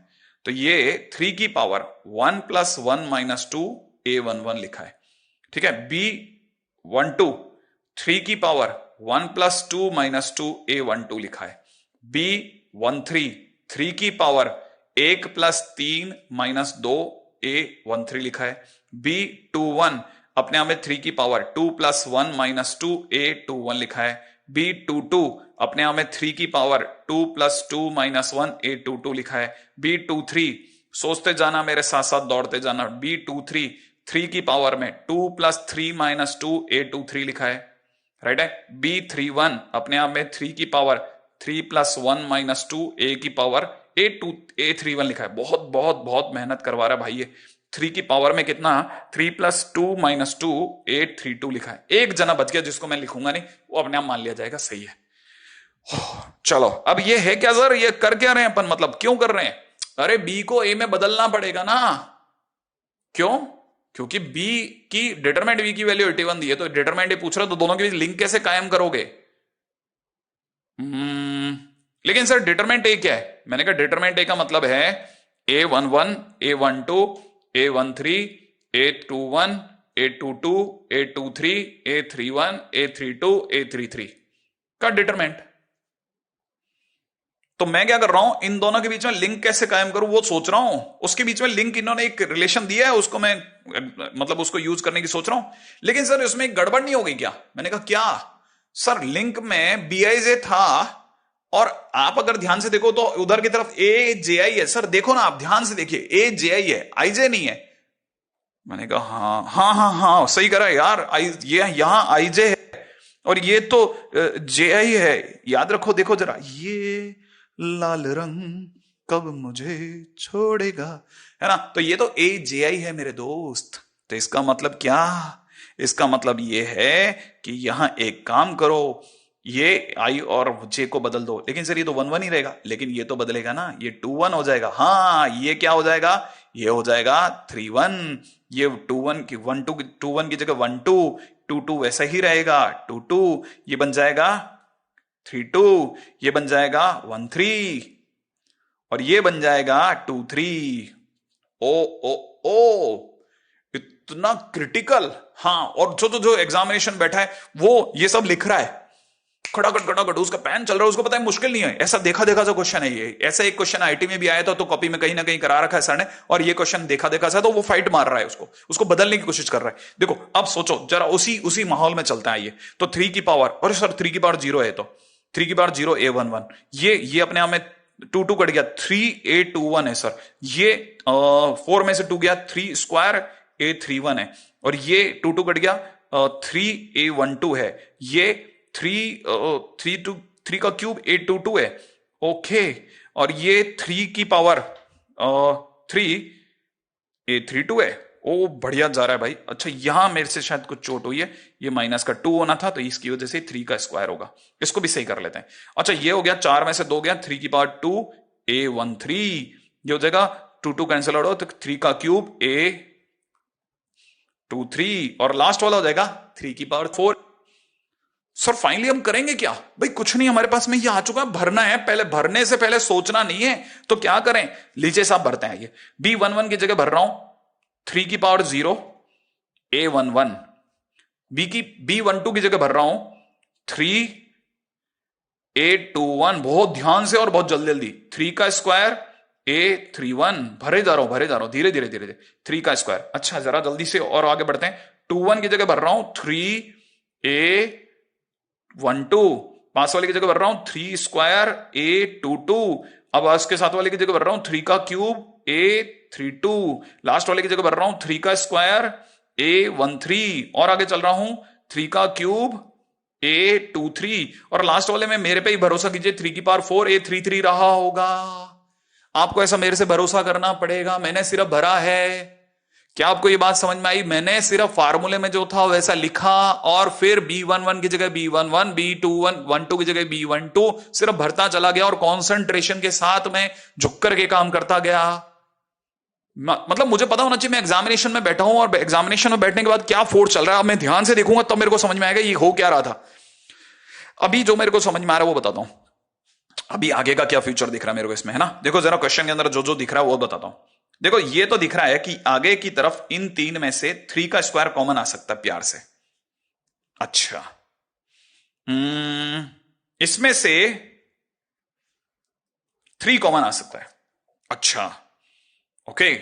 तो ये 3 की पावर 1 प्लस 1 माइनस 2 A11 लिखा है, ठीक है। B12 3 की पावर 1 प्लस 2 माइनस 2 A12 लिखा है। B13 3 की पावर 1 प्लस 3 माइनस 2 A13 लिखा है। B21 अपने आप में 3 की पावर 2 प्लस 1 माइनस 2 A21 लिखा है। B22 अपने आप में 3 की पावर 2 प्लस 2 माइनस 1 A22 लिखा है। B23 सोचते जाना मेरे साथ साथ दौड़ते जाना, B23 3 की पावर में 2 + 3 - 2 A23 लिखा है, राइट है। B31 अपने आप में 3 की पावर 3 + 1 - 2 A की पावर A31 लिखा है। बहुत बहुत बहुत मेहनत करवा रहा है भाई ये। 3 की पावर में कितना, 3 + 2 - 2 A32 लिखा है। एक जना बच गया जिसको मैं लिखूंगा नहीं, वो अपने आप मान लिया जाएगा, सही है। चलो अब ये है क्या सर, ये कर क्या रहे हैं अपन, मतलब क्यों कर रहे हैं? अरे बी को ए में बदलना पड़ेगा ना। क्यों? क्योंकि बी की डिटरमाइंड बी की वैल्यू 81 दी है, तो डिटरमाइंड ए पूछ रहा है, तो दोनों के बीच लिंक कैसे कायम करोगे? लेकिन सर डिटरमाइंड ए क्या है? मैंने कहा डिटरमाइंड ए का मतलब है A11 A12 A13 A21 A22 A23 A31 A32 A33 का डिटरमाइंड। तो मैं क्या कर रहा हूं, इन दोनों के बीच में लिंक कैसे कायम करूं वो सोच रहा हूं। उसके बीच में लिंक इन्होंने एक रिलेशन दिया है, उसको मैं मतलब उसको यूज करने की सोच रहा हूं। लेकिन सर इसमें एक गड़बड़ नहीं हो गई क्या? मैंने कहा क्या सर, लिंक में BIJ था, और आप अगर ध्यान से देखो तो उधर की तरफ AJI है। सर देखो ना, आप ध्यान से देखिए, AJI है, IJ नहीं है। मैंने कहा हाँ हाँ हाँ हाँ सही करा यार, ये यहां IJ है और ये तो JI है। याद रखो, देखो जरा, ये लाल रंग कब मुझे छोड़ेगा, है ना। तो ये तो AJI है मेरे दोस्त। तो इसका मतलब क्या? इसका मतलब ये है कि यहां एक काम करो, ये I और J को बदल दो। लेकिन सर ये तो 1 1 ही रहेगा, लेकिन ये तो बदलेगा ना, ये 2 1 हो जाएगा। हाँ ये क्या हो जाएगा, ये हो जाएगा 3 1। ये 2 1 की 1 2 2 1 की जगह 1 2 2 2 वैसा ही रहेगा 2 2। ये बन जाएगा 3 2, ये बन जाएगा 1 3, और ये बन जाएगा 2 3। ओ ओ ओ, इतना क्रिटिकल। हाँ, और जो एग्जामिनेशन बैठा है वो ये सब लिख रहा है खड़ाखड़ खड़ाखड़, उसका पेन चल रहा है, उसको पता है मुश्किल नहीं है। ऐसा देखा देखा सा क्वेश्चन है ये। ऐसा एक क्वेश्चन आईटी में भी आया था, तो कॉपी में कहीं ना कहीं करा रखा है सर ने, और ये क्वेश्चन देखा देखा सा, तो वो फाइट मार रहा है, उसको बदलने की कोशिश कर रहा है। देखो अब सोचो जरा, उसी माहौल में चलता है ये। तो 3 की पावर, और सर 3 की पावर 0 है, तो 3 की पावर 0 A11, ये अपने आप में 2 2 कट गया, 3 A21 है सर। ये 4 में से 2 गया, 3 स्क्वायर A31 है, और ये 2 2 कट गया, 3 A12 है। ये 3 का क्यूब 822 है, ओके। और ये 3 की पावर 3 A32 है। ओ बढ़िया जा रहा है भाई। अच्छा यहां मेरे से शायद कुछ चोट हुई है, ये माइनस का 2 होना था, तो इसकी वजह से 3 का स्क्वायर होगा। इसको भी सही कर लेते हैं। अच्छा ये हो गया, 4 में से 2 गया, 3 की पावर 2 A13, ये हो जाएगा 2 2 कैंसिल आउट हो, तो 3 का क्यूब A23, और लास्ट वाला हो जाएगा 3 की पावर 4। सर फाइनली हम करेंगे क्या? भाई कुछ नहीं, हमारे पास में ये आ चुका है, भरना है। पहले भरने से पहले सोचना नहीं है, तो क्या करें, लीजिए साहब भरते हैं। ये B11 की जगह भर रहा हूं 3 की पावर 0 A11, B12 की जगह भर रहा हूं 3 A21। बहुत ध्यान से और बहुत जल्दी जल्दी, 3 का स्क्वायर A31, भरे जा रहा हूं धीरे धीरे धीरे धीरे, 3 का स्क्वायर। अच्छा जरा जल्दी से और आगे बढ़ते हैं। 21 की जगह भर रहा हूं 3A12, पास वाले की जगह भर रहा हूं 3 स्क्वायर A22। अब उसके साथ वाले की जगह भर रहा हूं 3 का क्यूब A32। लास्ट वाले की जगह भर रहा हूं 3 का स्क्वायर A13, और आगे चल रहा हूं 3 का क्यूब A23, और लास्ट वाले में मेरे पे ही भरोसा कीजिए, 3 की पावर 4 A33 रहा होगा। आपको ऐसा मेरे से भरोसा करना पड़ेगा, मैंने सिर्फ भरा है। क्या आपको ये बात समझ में आई? मैंने सिर्फ फार्मूले में जो था वैसा लिखा, और फिर B11 की जगह B11, B12 की जगह B12, सिर्फ भरता चला गया, और कॉन्सेंट्रेशन के साथ में झुक करके काम करता गया। मतलब मुझे पता होना चाहिए मैं एग्जामिनेशन में बैठा हूं, और एग्जामिनेशन में बैठने के बाद क्या फोर्स चल रहा है, अब मैं ध्यान से देखूंगा तब मेरे को समझ में आएगा ये हो क्या रहा था। अभी जो मेरे को समझ में आ रहा है वो बताता हूं। अभी आगे का क्या फ्यूचर दिख रहा है मेरे को इसमें, है ना। देखो जरा क्वेश्चन के अंदर जो जो दिख रहा है वो बताता हूं। देखो ये तो दिख रहा है कि आगे की तरफ इन 3 में से 3 का स्क्वायर कॉमन आ सकता है प्यार से। अच्छा इसमें से 3 कॉमन आ सकता है। अच्छा ओके,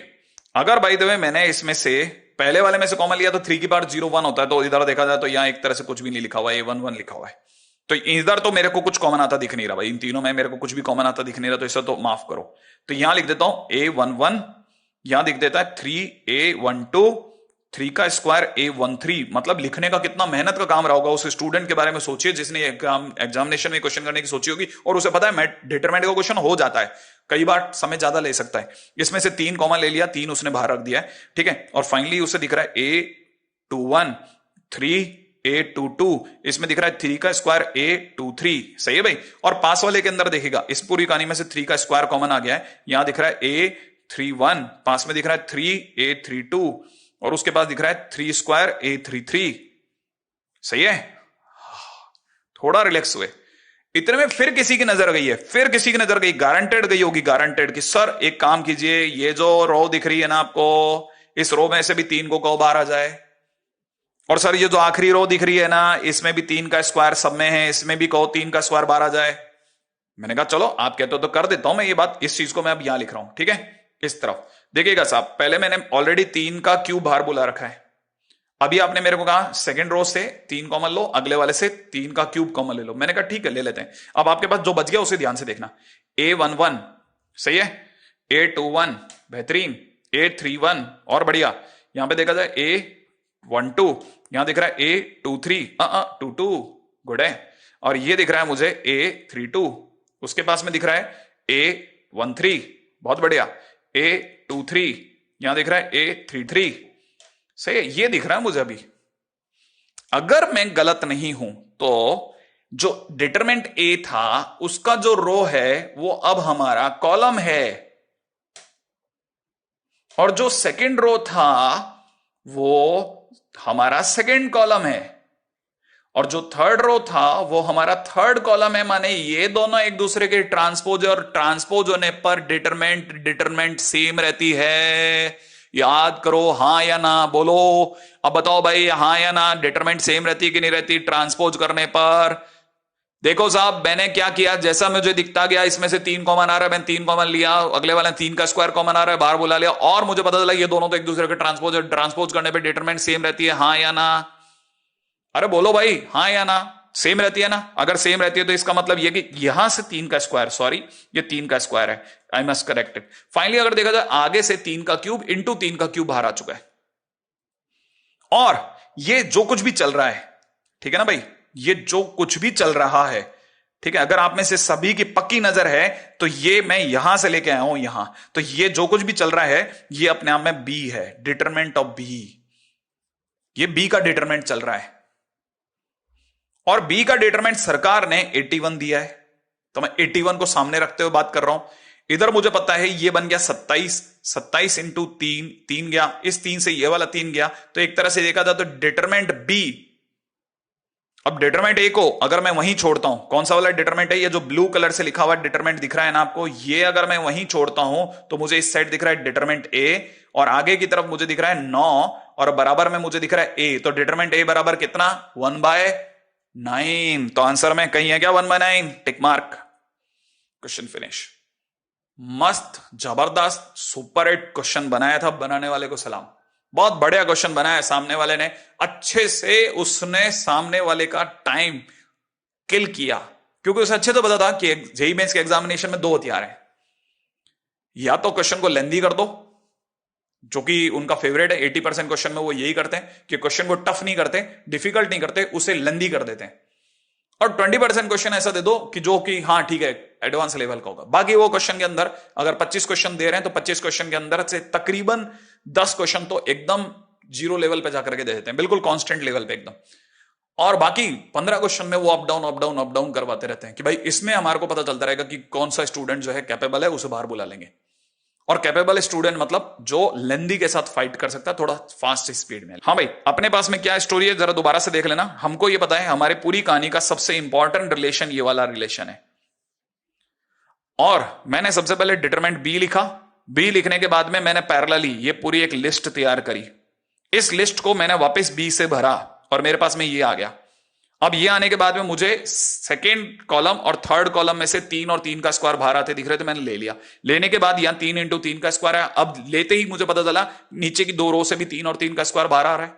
अगर बाय द वे मैंने इसमें से पहले वाले में से कॉमन लिया तो 3 की पावर 0 1 होता है, तो इधर देखा जाए तो यहां एक तरह से कुछ भी नहीं लिखा हुआ है, A11 लिखा हुआ है। तो इधर तो मेरे को कुछ कॉमन आता दिख नहीं रहा भाई, इन तीनों में मेरे को कुछ भी कॉमन आता दिख नहीं रहा, तो इसे तो माफ करो। तो यहां लिख देता हूं A11, यहां दिख देता है 3A12, 3 का स्क्वायर A13, मतलब लिखने का कितना मेहनत का काम रहा होगा उस स्टूडेंट के बारे में सोचिए जिसने एग्जामिनेशन में क्वेश्चन करने की सोची होगी और उसे पता है डिटरमिनेंट का क्वेश्चन हो जाता है, कई बार समय ज्यादा ले सकता है। इसमें से 3 कॉमन ले लिया, 3 उसने बाहर रख दिया है, ठीक है। और फाइनली उसे दिख रहा है A21 3 A22, इसमें दिख रहा है 3 का स्क्वायर A23, सही है भाई। और पास वाले के अंदर देखिएगा, इस पूरी कहानी में से 3 का स्क्वायर कॉमन आ गया है, यहां दिख रहा है A31, पास में दिख रहा है 3A32 और उसके पास दिख रहा है 3 स्क्वायर A33, सही है। थोड़ा रिलैक्स हुए। इतने में फिर किसी की नजर गई है, फिर किसी की नजर गई, गारंटेड गई होगी, गारंटेड कि सर एक काम कीजिए, ये जो रो दिख रही है ना आपको, इस रो में से भी 3 को कहो बाहर आ जाए, और सर ये जो आखिरी रो दिख रही है ना, इसमें भी 3 का स्क्वायर सब में है, इसमें भी कहो 3 का स्क्वायर बाहर आ जाए। मैंने कहा चलो आप कहते हो तो कर देता हूं मैं ये बात, इस चीज को मैं अब यहां लिख रहा हूं, ठीक है। इस तरफ देखिएगा साहब, पहले मैंने ऑलरेडी 3 का क्यूब बाहर बुला रखा है, अभी आपने मेरे को कहा सेकंड रो से 3 कॉमन लो, अगले वाले से 3 का क्यूब कॉमन ले लो, मैंने कहा ठीक है ले लेते हैं। अब आपके पास जो बच गया उसे ध्यान से देखना, A11 सही है, A21 बेहतरीन, A31 और बढ़िया, यहां पे देखा जाए A12, यहां दिख रहा है A23 22 गुड है, और ये दिख रहा है मुझे A32, उसके पास में दिख रहा है A13 बहुत बढ़िया, A23 यहां दिख रहा है A33, सही है, ये दिख रहा है मुझे अभी। अगर मैं गलत नहीं हूं तो जो डिटरमिनेंट A था उसका जो रो है वो अब हमारा कॉलम है, और जो सेकंड रो था वो हमारा सेकंड कॉलम है, और जो थर्ड रो था वो हमारा थर्ड कॉलम है। माने ये दोनों एक दूसरे के ट्रांसपोज, और ट्रांसपोज होने पर डिटरमिनेंट सेम रहती है। याद करो, हां या ना बोलो। अब बताओ भाई, हां या ना, डिटरमिनेंट सेम रहती है कि नहीं रहती ट्रांसपोज करने पर? देखो साहब, मैंने क्या किया, जैसा मुझे दिखता गया इसमें से 3 कॉमन आ रहा है, मैंने 3 कॉमन लिया, अगले वाले 3 का स्क्वायर कॉमन आ रहा है, बाहर बुला लिया, और मुझे पता चला ये दोनों तो एक दूसरे के ट्रांसपोज है, ट्रांसपोज करने पे डिटरमिनेंट सेम रहती है, हां या ना? अरे बोलो भाई, हां या ना? सेम रहती है ना? अगर सेम रहती है तो इसका मतलब ये कि यहां से 3 का स्क्वायर, सॉरी ये 3 का स्क्वायर है, I must correct it. Finally अगर देखा जाए आगे से 3 का क्यूब इंटू 3 का क्यूब बाहर आ चुका है, और ये जो कुछ भी चल रहा है, ठीक है ना भाई, ये जो कुछ भी चल रहा है, ठीक है, अगर आप में से सभी की पक्की नजर है तो ये मैं यहां से लेके आया हूं यहां, तो ये जो कुछ भी चल रहा है ये अपने आप में बी है, डिटरमिनेंट ऑफ बी, ये बी का डिटरमिनेंट चल रहा है। और बी का डिटरमिनेंट सरकार ने 81 दिया है, तो मैं 81 को सामने रखते हुए बात कर रहा हूं। इधर मुझे पता है ये बन गया 27 इंटू 3 गया, इस 3 से ये वाला 3 गया, तो एक तरह से देखा जाए तो डिटरमिनेंट बी। अब डिटरमिनेंट ए को अगर मैं वहीं छोड़ता हूं, कौन सा वाला डिटरमिनेंट है, ये जो ब्लू कलर से लिखा हुआ डिटरमिनेंट दिख रहा है ना आपको, ये अगर मैं वहीं छोड़ता हूं तो मुझे इस साइड दिख रहा है डिटरमिनेंट ए, और आगे की तरफ मुझे दिख रहा है 9, और बराबर में मुझे दिख रहा है ए, तो डिटरमिनेंट ए बराबर कितना, 1/9। तो आंसर में कहीं है क्या 1/9, टिक मार्क, क्वेश्चन फिनिश। मस्त जबरदस्त सुपर हिट क्वेश्चन बनाया था, बनाने वाले को सलाम, बहुत बढ़िया क्वेश्चन बनाया सामने वाले ने, अच्छे से उसने सामने वाले का टाइम किल किया, क्योंकि उसे अच्छे तो पता था कि जेईई मेंस के एग्जामिनेशन में 2 हथियार हैं, या तो क्वेश्चन को लेंदी कर दो, जो कि उनका फेवरेट है, 80% क्वेश्चन में वो यही करते हैं कि क्वेश्चन को टफ नहीं करते, डिफिकल्ट नहीं करते, उसे लेंदी कर देते हैं, और 20% क्वेश्चन ऐसा दे दो कि जो कि हाँ ठीक है एडवांस लेवल का होगा। बाकी वो क्वेश्चन के अंदर अगर 25 क्वेश्चन दे रहे हैं तो 25 क्वेश्चन के अंदर से तकरीबन 10 क्वेश्चन तो एकदम 0 लेवल पे जाकर के दे देते हैं, बिल्कुल कांस्टेंट लेवल पे एकदम, और बाकी 15 क्वेश्चन में वो up down up down up down करवाते रहते हैं कि भाई इसमें हमारे को पता चलता रहेगा कि कौन सा स्टूडेंट जो है कैपेबल है, उसे बाहर बुला लेंगे। और कैपेबल स्टूडेंट मतलब जो लेंदी के साथ फाइट कर सकता है थोड़ा फास्ट स्पीड में। हाँ भाई, अपने पास में क्या स्टोरी है जरा दोबारा से देख लेना। हमको ये पता है हमारी पूरी कहानी का सबसे इंपॉर्टेंट रिलेशन ये वाला रिलेशन है, और मैंने सबसे पहले डिटरमिनेंट बी लिखा, बी लिखने के बाद में मैंने पैरेलली ये पूरी एक लिस्ट तैयार करी, इस लिस्ट को मैंने वापस बी से भरा और मेरे पास में ये आ गया। अब ये आने के बाद में मुझे सेकेंड कॉलम और थर्ड कॉलम में से 3 और 3 का स्क्वायर बाहर आते दिख रहे थे, मैंने ले लिया। लेने के बाद यहां 3 इंटू 3 का स्क्वायर है, अब लेते ही मुझे पता चला नीचे की 2 रो से भी 3 और 3 का स्क्वायर बाहर आ रहा है।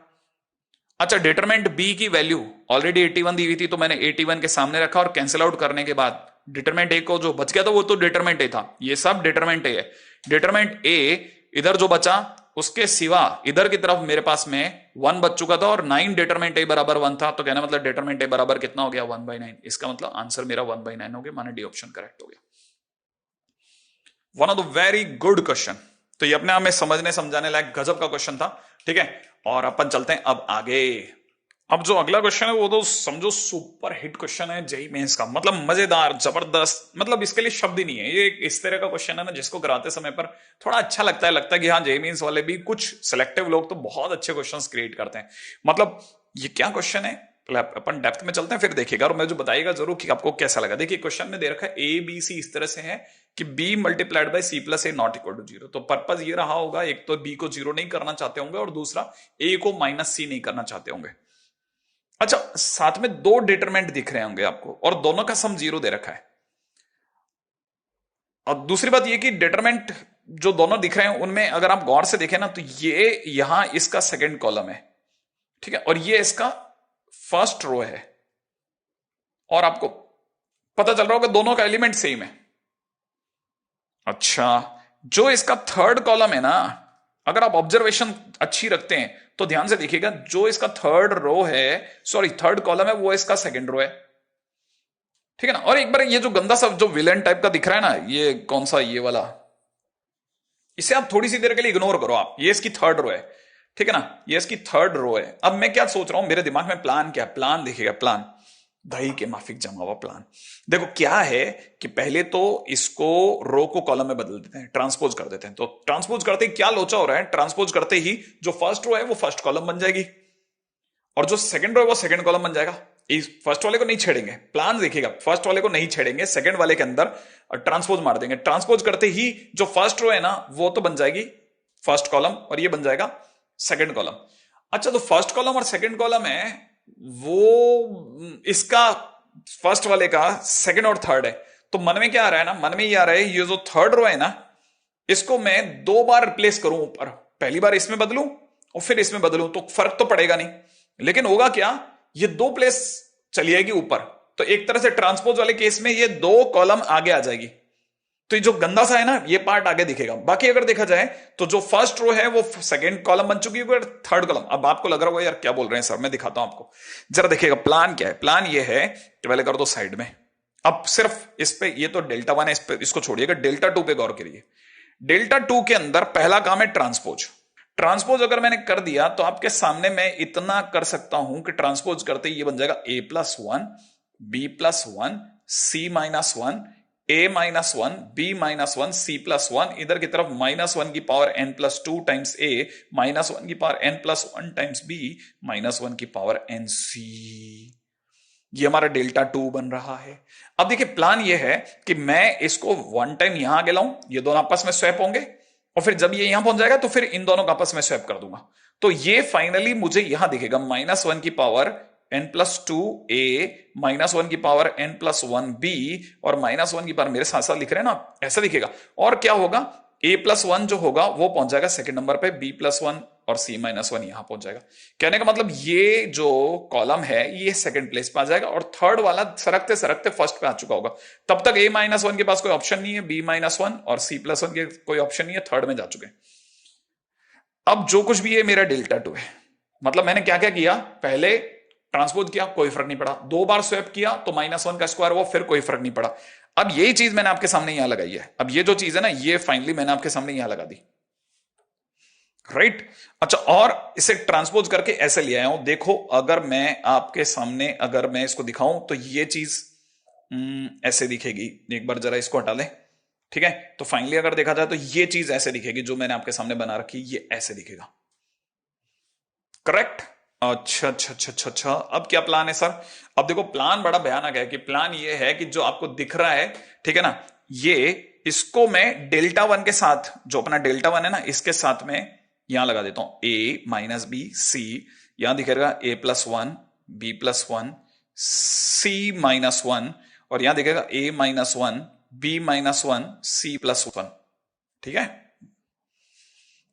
अच्छा, डिटरमिनेंट बी की वैल्यू ऑलरेडी 81 दी हुई थी, तो मैंने 81 के सामने रखा, और कैंसिल आउट करने के बाद डिटरमिनेंट ए को जो बच गया था वो तो डिटरमिनेंट ए था, ये सब डिटरमिनेंट ए है। डिटरमिनेंट ए इधर जो बचा उसके सिवा इधर की तरफ मेरे पास में 1 बच चुका था और 9 डिटरमिनेंट ए बराबर 1 था, तो कहना मतलब डिटरमिनेंट ए बराबर कितना हो गया 1/9। इसका मतलब आंसर मेरा 1/9 हो गया, माने डी ऑप्शन करेक्ट हो गया। One of the very good question. तो ये अपने आप में समझने समझाने लायक गजब का क्वेश्चन था, ठीक है। और अपन चलते हैं अब आगे। अब जो अगला क्वेश्चन है वो तो समझो सुपर हिट क्वेश्चन है जेईई मेंस का, मतलब मजेदार, जबरदस्त, मतलब इसके लिए शब्द ही नहीं है। ये इस तरह का क्वेश्चन है ना जिसको कराते समय पर थोड़ा अच्छा लगता है कि हाँ जेईई मेंस वाले भी कुछ सिलेक्टिव लोग तो बहुत अच्छे क्वेश्चंस क्रिएट करते हैं। मतलब ये क्या क्वेश्चन है, अपन डेप्थ में चलते हैं फिर देखिएगा, और मैं जो बताइएगा जरूर कि आपको कैसा लगा। देखिए क्वेश्चन में दे रखा है ए बी सी इस तरह से है कि b multiplied by C plus A not equal to 0। तो पर्पज ये रहा होगा, एक तो b को 0 नहीं करना चाहते होंगे और दूसरा a को -c नहीं करना चाहते होंगे। अच्छा, साथ में दो डिटरमिनेंट दिख रहे होंगे आपको और दोनों का सम 0 दे रखा है। और दूसरी बात ये कि डिटरमिनेंट जो दोनों दिख रहे हैं उनमें अगर आप गौर से देखें ना तो ये यहां इसका सेकंड कॉलम है, ठीक है, और ये इसका फर्स्ट रो है, और आपको पता चल रहा होगा दोनों का एलिमेंट सेम है। अच्छा, जो इसका थर्ड कॉलम है ना, अगर आप ऑब्जर्वेशन अच्छी रखते हैं तो ध्यान से देखिएगा, जो इसका थर्ड रो है, सॉरी थर्ड कॉलम है, वो इसका सेकंड रो है, ठीक है ना। और एक बार ये जो गंदा सा जो विलेन टाइप का दिख रहा है ना, ये कौन सा, ये वाला, इसे आप थोड़ी सी देर के लिए इग्नोर करो आप, ये इसकी थर्ड रो है, ठीक है ना, ये इसकी थर्ड रो है। अब मैं क्या सोच रहा हूं, मेरे दिमाग में प्लान क्या है, प्लान देखिएगा, प्लान दही के माफिक जमा हुआ प्लान। देखो क्या है कि पहले तो इसको रो को कॉलम में बदल देते हैं, ट्रांसपोज कर देते हैं। तो ट्रांसपोज करते ही क्या लोचा हो रहा है, ट्रांसपोज करते ही जो फर्स्ट रो है वो फर्स्ट कॉलम बन जाएगी और जो सेकंड रो है वो सेकंड कॉलम बन जाएगा। इस फर्स्ट वाले को नहीं छेड़ेंगे, प्लान देखिएगा, फर्स्ट वाले को नहीं छेड़ेंगे, सेकंड वाले के अंदर ट्रांसपोज मार देंगे। ट्रांसपोज करते ही जो फर्स्ट रो है ना वो तो बन जाएगी फर्स्ट कॉलम और ये बन जाएगा सेकंड कॉलम। अच्छा, तो फर्स्ट कॉलम और सेकंड कॉलम है वो इसका फर्स्ट वाले का सेकंड और थर्ड है। तो मन में क्या आ रहा है ना, मन में ये आ रहा है ये जो थर्ड रो है ना, इसको मैं दो बार रिप्लेस करूं ऊपर, पहली बार इसमें बदलूं और फिर इसमें बदलूं, तो फर्क तो पड़ेगा नहीं, लेकिन होगा क्या, ये दो प्लेस चली जाएगी ऊपर, तो एक तरह से ट्रांसपोज वाले केस में ये दो कॉलम आगे आ जाएगी। तो ये जो गंदा सा है ना ये पार्ट आगे दिखेगा। बाकी अगर देखा जाए तो जो फर्स्ट रो है वो सेकंड कॉलम बन चुकी है, थर्ड कॉलम। अब आपको लग रहा होगा यार क्या बोल रहे हैं सर, मैं दिखाता हूं आपको, जरा देखिएगा प्लान क्या है। प्लान ये है कि पहले कर दो साइड में, अब सिर्फ इस पे, ये तो डेल्टा 1 है, इस पे इसको छोड़िएगा, डेल्टा 2 पे गौर करिए। डेल्टा 2 के अंदर पहला काम है ट्रांसपोज। ट्रांसपोज अगर मैंने कर दिया तो आपके सामने मैं इतना कर सकता हूं कि ट्रांसपोज करते ही ये बन जाएगा a+1 b+1 c-1 a-1 b-1 c+1, इधर की तरफ -1 की पावर n+2 टाइम्स a, -1 की पावर n+1 टाइम्स b, -1 की पावर nc। ये हमारा डेल्टा 2 बन रहा है। अब देखिए प्लान ये है कि मैं इसको वन टाइम यहां आगे लाऊं, ये दोनों आपस में स्वैप होंगे और फिर जब ये यहां पहुंच जाएगा तो फिर इन दोनों का आपस में स्वैप कर दूंगा। तो ये फाइनली मुझे यहां दिखेगा -1 की पावर n+2 a, -1 की पावर n+1 b और -1 की पावर, मेरे साथ साथ लिख रहे हैं ना, ऐसा दिखेगा। और क्या होगा, a+1 जो होगा वो पहुंच जाएगा सेकंड नंबर पे, b+1 और c-1 यहां पहुंच जाएगा। कहने का मतलब ये जो कॉलम है ये सेकंड प्लेस पे आ जाएगा और थर्ड वाला सरकते सरकते फर्स्ट पे आ चुका होगा। तब तक a-1 के पास कोई ऑप्शन नहीं है, b-1 और c+1 के कोई ऑप्शन नहीं है, थर्ड में जा चुके हैं। अब जो कुछ भी है मेरा डेल्टा 2 है, मतलब मैंने क्या क्या किया, पहले ट्रांसपोज किया कोई फर्क नहीं पड़ा, दो बार स्वैप किया तो -1 का स्क्वायर हुआ, फिर कोई फर्क नहीं पड़ा। अब यही चीज मैंने आपके सामने यहां लगाई है, अब ये जो चीज है ना ये फाइनली मैंने आपके सामने यहां लगा दी, राइट। अच्छा, और इसे ट्रांसपोज करके ऐसे ले आया हूं, देखो अगर मैं आपके सामने अगर मैं इसको दिखाऊं तो ये चीज ऐसे दिखेगी। एक बार जरा इसको हटा लें, ठीक है, तो फाइनली अगर देखा जाए तो ये चीज ऐसे दिखेगी, जो मैंने आपके सामने बना रखी ये ऐसे दिखेगा, करेक्ट। अच्छा अच्छा अच्छा अच्छा अच्छा, अब क्या प्लान है सर। अब देखो प्लान बड़ा भयानक है कि प्लान ये है कि जो आपको दिख रहा है, ठीक है ना, ये इसको मैं डेल्टा 1 के साथ, जो अपना डेल्टा 1 है ना इसके साथ में यहां लगा देता हूं, a-b c, यहां दिखेगा a+1 b+1 c-1 और यहां दिखेगा a-1 b-1 c+1, ठीक है।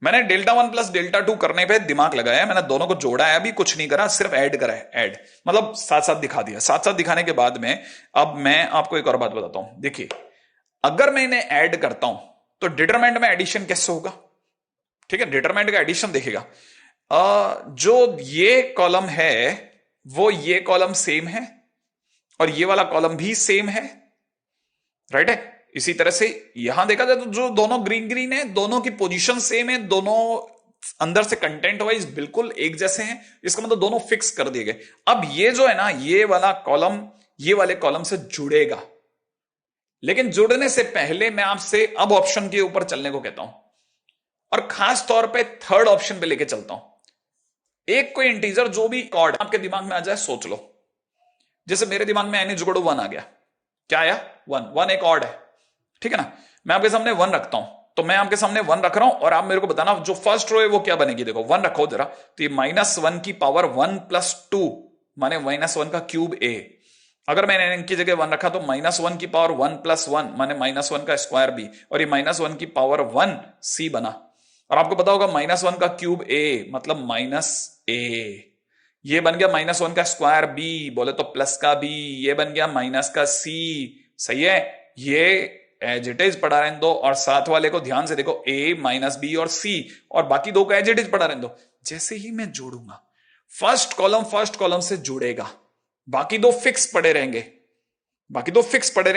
मैंने डेल्टा 1 प्लस डेल्टा 2 करने पे दिमाग लगाया, मैंने दोनों को जोड़ा है, अभी कुछ नहीं करा, सिर्फ ऐड करा है, ऐड मतलब साथ साथ दिखा दिया। साथ साथ दिखाने के बाद में अब मैं आपको एक और बात बताता हूं, देखिए अगर मैं इन्हें ऐड करता हूं तो डिटरमिनेंट में एडिशन कैसे होगा, ठीक है, डिटरमिनेंट का एडिशन देखेगा। जो ये कॉलम है वो ये कॉलम सेम है और ये वाला कॉलम भी सेम है, राइट है। इसी तरह से यहां देखा जाए तो जो दोनों ग्रीन ग्रीन है, दोनों की पोजीशन सेम है, दोनों अंदर से कंटेंट वाइज बिल्कुल एक जैसे हैं, इसका मतलब दोनों फिक्स कर दिए गए। अब ये जो है ना, ये वाला कॉलम ये वाले कॉलम से जुड़ेगा, लेकिन जुड़ने से पहले मैं आपसे अब ऑप्शन के ऊपर चलने को कहता हूं और खास तौर पे थर्ड ऑप्शन पे लेके चलता हूं। एक कोई इंटीजर जो भी कॉर्ड आपके दिमाग में आ जाए सोच लो। जैसे मेरे दिमाग में एन जुगड़ो 1 आ गया, क्या आया? 1। 1 एक ऑड है, ठीक है ना। मैं आपके सामने 1 रखता हूं, तो मैं आपके सामने 1 रख रहा हूं और आप मेरे को बताना जो फर्स्ट रो है वो क्या बनेगी। देखो 1 रखो जरा, तो ये -1 की पावर 1 + 2 माने -1 का क्यूब a। अगर मैंने n की जगह 1 रखा तो -1 की पावर 1 + 1 माने -1 का स्क्वायर b, और ये -1 की पावर 1 c बना। और आपको पता होगा -1 का क्यूब a मतलब -a, ये बन गया -1 का स्क्वायर b, बोले तो प्लस का b, ये बन गया माइनस का c। सही है, ये एज इट इज पढ़ा रहने दो और साथ वाले को ध्यान से देखो, a -b और c, और बाकी दो को एज इट इज पढ़ा रहने दो। जैसे ही मैं जोड़ूंगा फर्स्ट कॉलम से जुड़ेगा, बाकी दो फिक्स पड़े रहेंगे,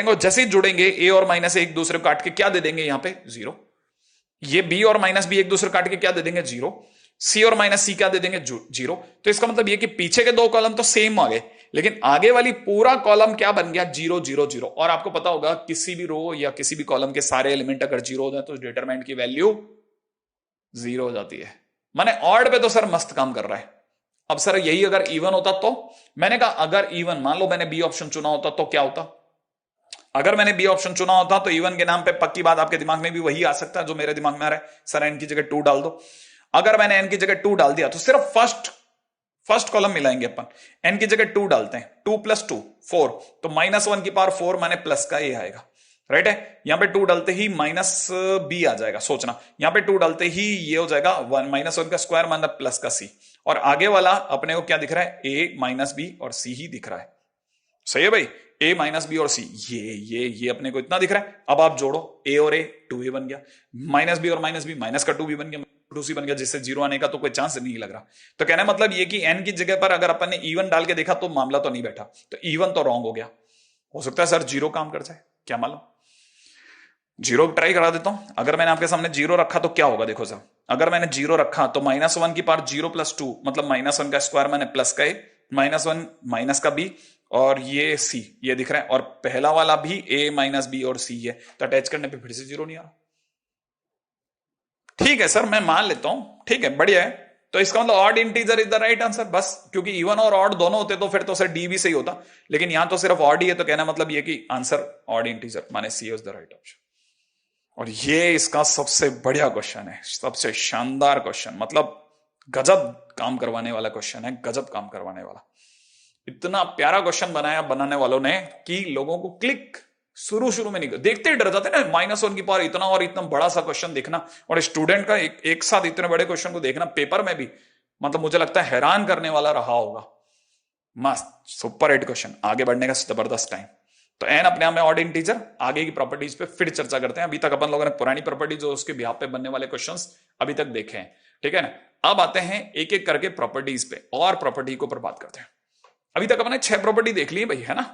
और जैसे ही जुड़ेंगे a और -a एक दूसरे को काट के क्या दे देंगे यहां पे? 0। ये b और -b एक दूसरे को काट के क्या दे देंगे? 0। c और -c क्या दे देंगे? 0। तो इसका मतलब ये कि पीछे के दो कॉलम तो सेम आ गए, लेकिन आगे वाली पूरा कॉलम क्या बन गया? 0 0 0। और आपको पता होगा किसी भी रो या किसी भी कॉलम के सारे एलिमेंट अगर 0 हो जाए तो डिटरमिनेंट की वैल्यू 0 हो जाती है। माने ऑड पे तो सर मस्त काम कर रहा है। अब सर यही अगर इवन होता तो? मैंने कहा अगर इवन, मान लो मैंने बी ऑप्शन चुना होता तो क्या होता? अगर मैंने बी ऑप्शन चुना होता तो इवन के नाम पे पक्की बात आपके दिमाग में भी वही आ सकता है जो मेरे दिमाग में आ रहा है, सर एन की जगह 2 डाल दो। अगर मैंने एन की जगह 2 डाल दिया तो सिर्फ फर्स्ट कॉलम मिलाएंगे अपन। एन की जगह 2 डालते हैं, 2 + 2 4, तो -1 की पावर 4 माने प्लस का ए आएगा, राइट है। यहां पे 2 डालते ही -b आ जाएगा, सोचना यहां पे 2 डालते ही ये हो जाएगा -1 का स्क्वायर माना प्लस का c, और आगे वाला अपने को क्या दिख रहा है? a - b और c ही दिख रहा है। सही है भाई, a - b और c, ये अपने को इतना दिख रहा है। अब आप जोड़ो a और a, 2a बन गया, -b और -b माइनस का 2b बन गया, 2c बन गया, जिससे 0 आने का तो कोई चांस नहीं लग रहा। तो कहना मतलब ये कि n की जगह पर अगर अपन ने इवन डाल के देखा तो मामला तो नहीं बैठा, तो इवन तो रॉन्ग हो गया। हो सकता है सर 0 काम कर जाए, क्या मालूम। 0 ट्राई करा देता हूं। अगर मैंने आपके सामने 0 रखा तो क्या होगा? देखो सर, अगर मैंने 0 रखा तो -1 की पावर 0 + 2 मतलब -1 का स्क्वायर मैंने प्लस का a, -1 माइनस का b, और ये c ये दिख रहा है, और पहला वाला भी a - b और c है, तो अटैच करने पे फिर से 0 नहीं आ रहा। ठीक है सर, मैं मान लेता हूं, ठीक है, बढ़िया है। तो इसका मतलब odd integer is the right answer, बस क्योंकि इवन और ऑड दोनों होते तो फिर तो सर डी भी सही होता, लेकिन यहां तो सिर्फ ऑड ही है, तो कहना मतलब ये कि आंसर ऑड इंटीजर माने सी इज द राइट ऑप्शन। और ये इसका सबसे बढ़िया क्वेश्चन है, सबसे शानदार क्वेश्चन, मतलब गजब काम करवाने वाला क्वेश्चन है, गजब काम करवाने वाला। इतना प्यारा क्वेश्चन बनाया बनाने वालों ने कि लोगों को क्लिक शुरू में नहीं, देखते ही डर जाते ना, -1 की पावर इतना और इतना बड़ा सा क्वेश्चन देखना, और स्टूडेंट का एक साथ इतने बड़े क्वेश्चन को देखना पेपर में भी, मतलब मुझे लगता है हैरान करने वाला रहा होगा। मस्त, सुपर हिट क्वेश्चन, आगे बढ़ने का जबरदस्त टाइम। तो एन अपने आप में ऑड इंटीजर, आगे की प्रॉपर्टीज पे फिर चर्चा करते हैं। अभी तक अपन लोगों ने पुरानी प्रॉपर्टी जो उसके बिहाफ पे बनने वाले क्वेश्चंस अभी तक देखे हैं, ठीक है ना। अब आते हैं एक एक करके प्रॉपर्टीज पे, और प्रॉपर्टी के ऊपर बात करते हैं। अभी तक अपने 6 प्रॉपर्टी देख ली भाई, है ना,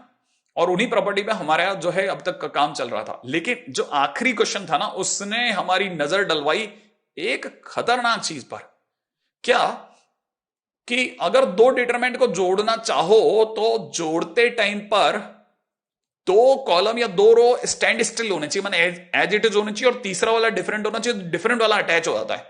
और उन्हीं प्रॉपर्टी पे हमारा जो है अब तक का काम चल रहा था। लेकिन जो आखिरी क्वेश्चन था ना, उसने हमारी नजर डलवाई एक खतरनाक चीज पर। क्या? कि अगर दो डिटरमिनेंट को जोड़ना चाहो तो जोड़ते टाइम पर दो कॉलम या दो रो स्टैंड स्टिल होने चाहिए, माने एज इट इज होनी चाहिए, और तीसरा वाला डिफरेंट होना चाहिए, डिफरेंट वाला अटैच हो जाता है।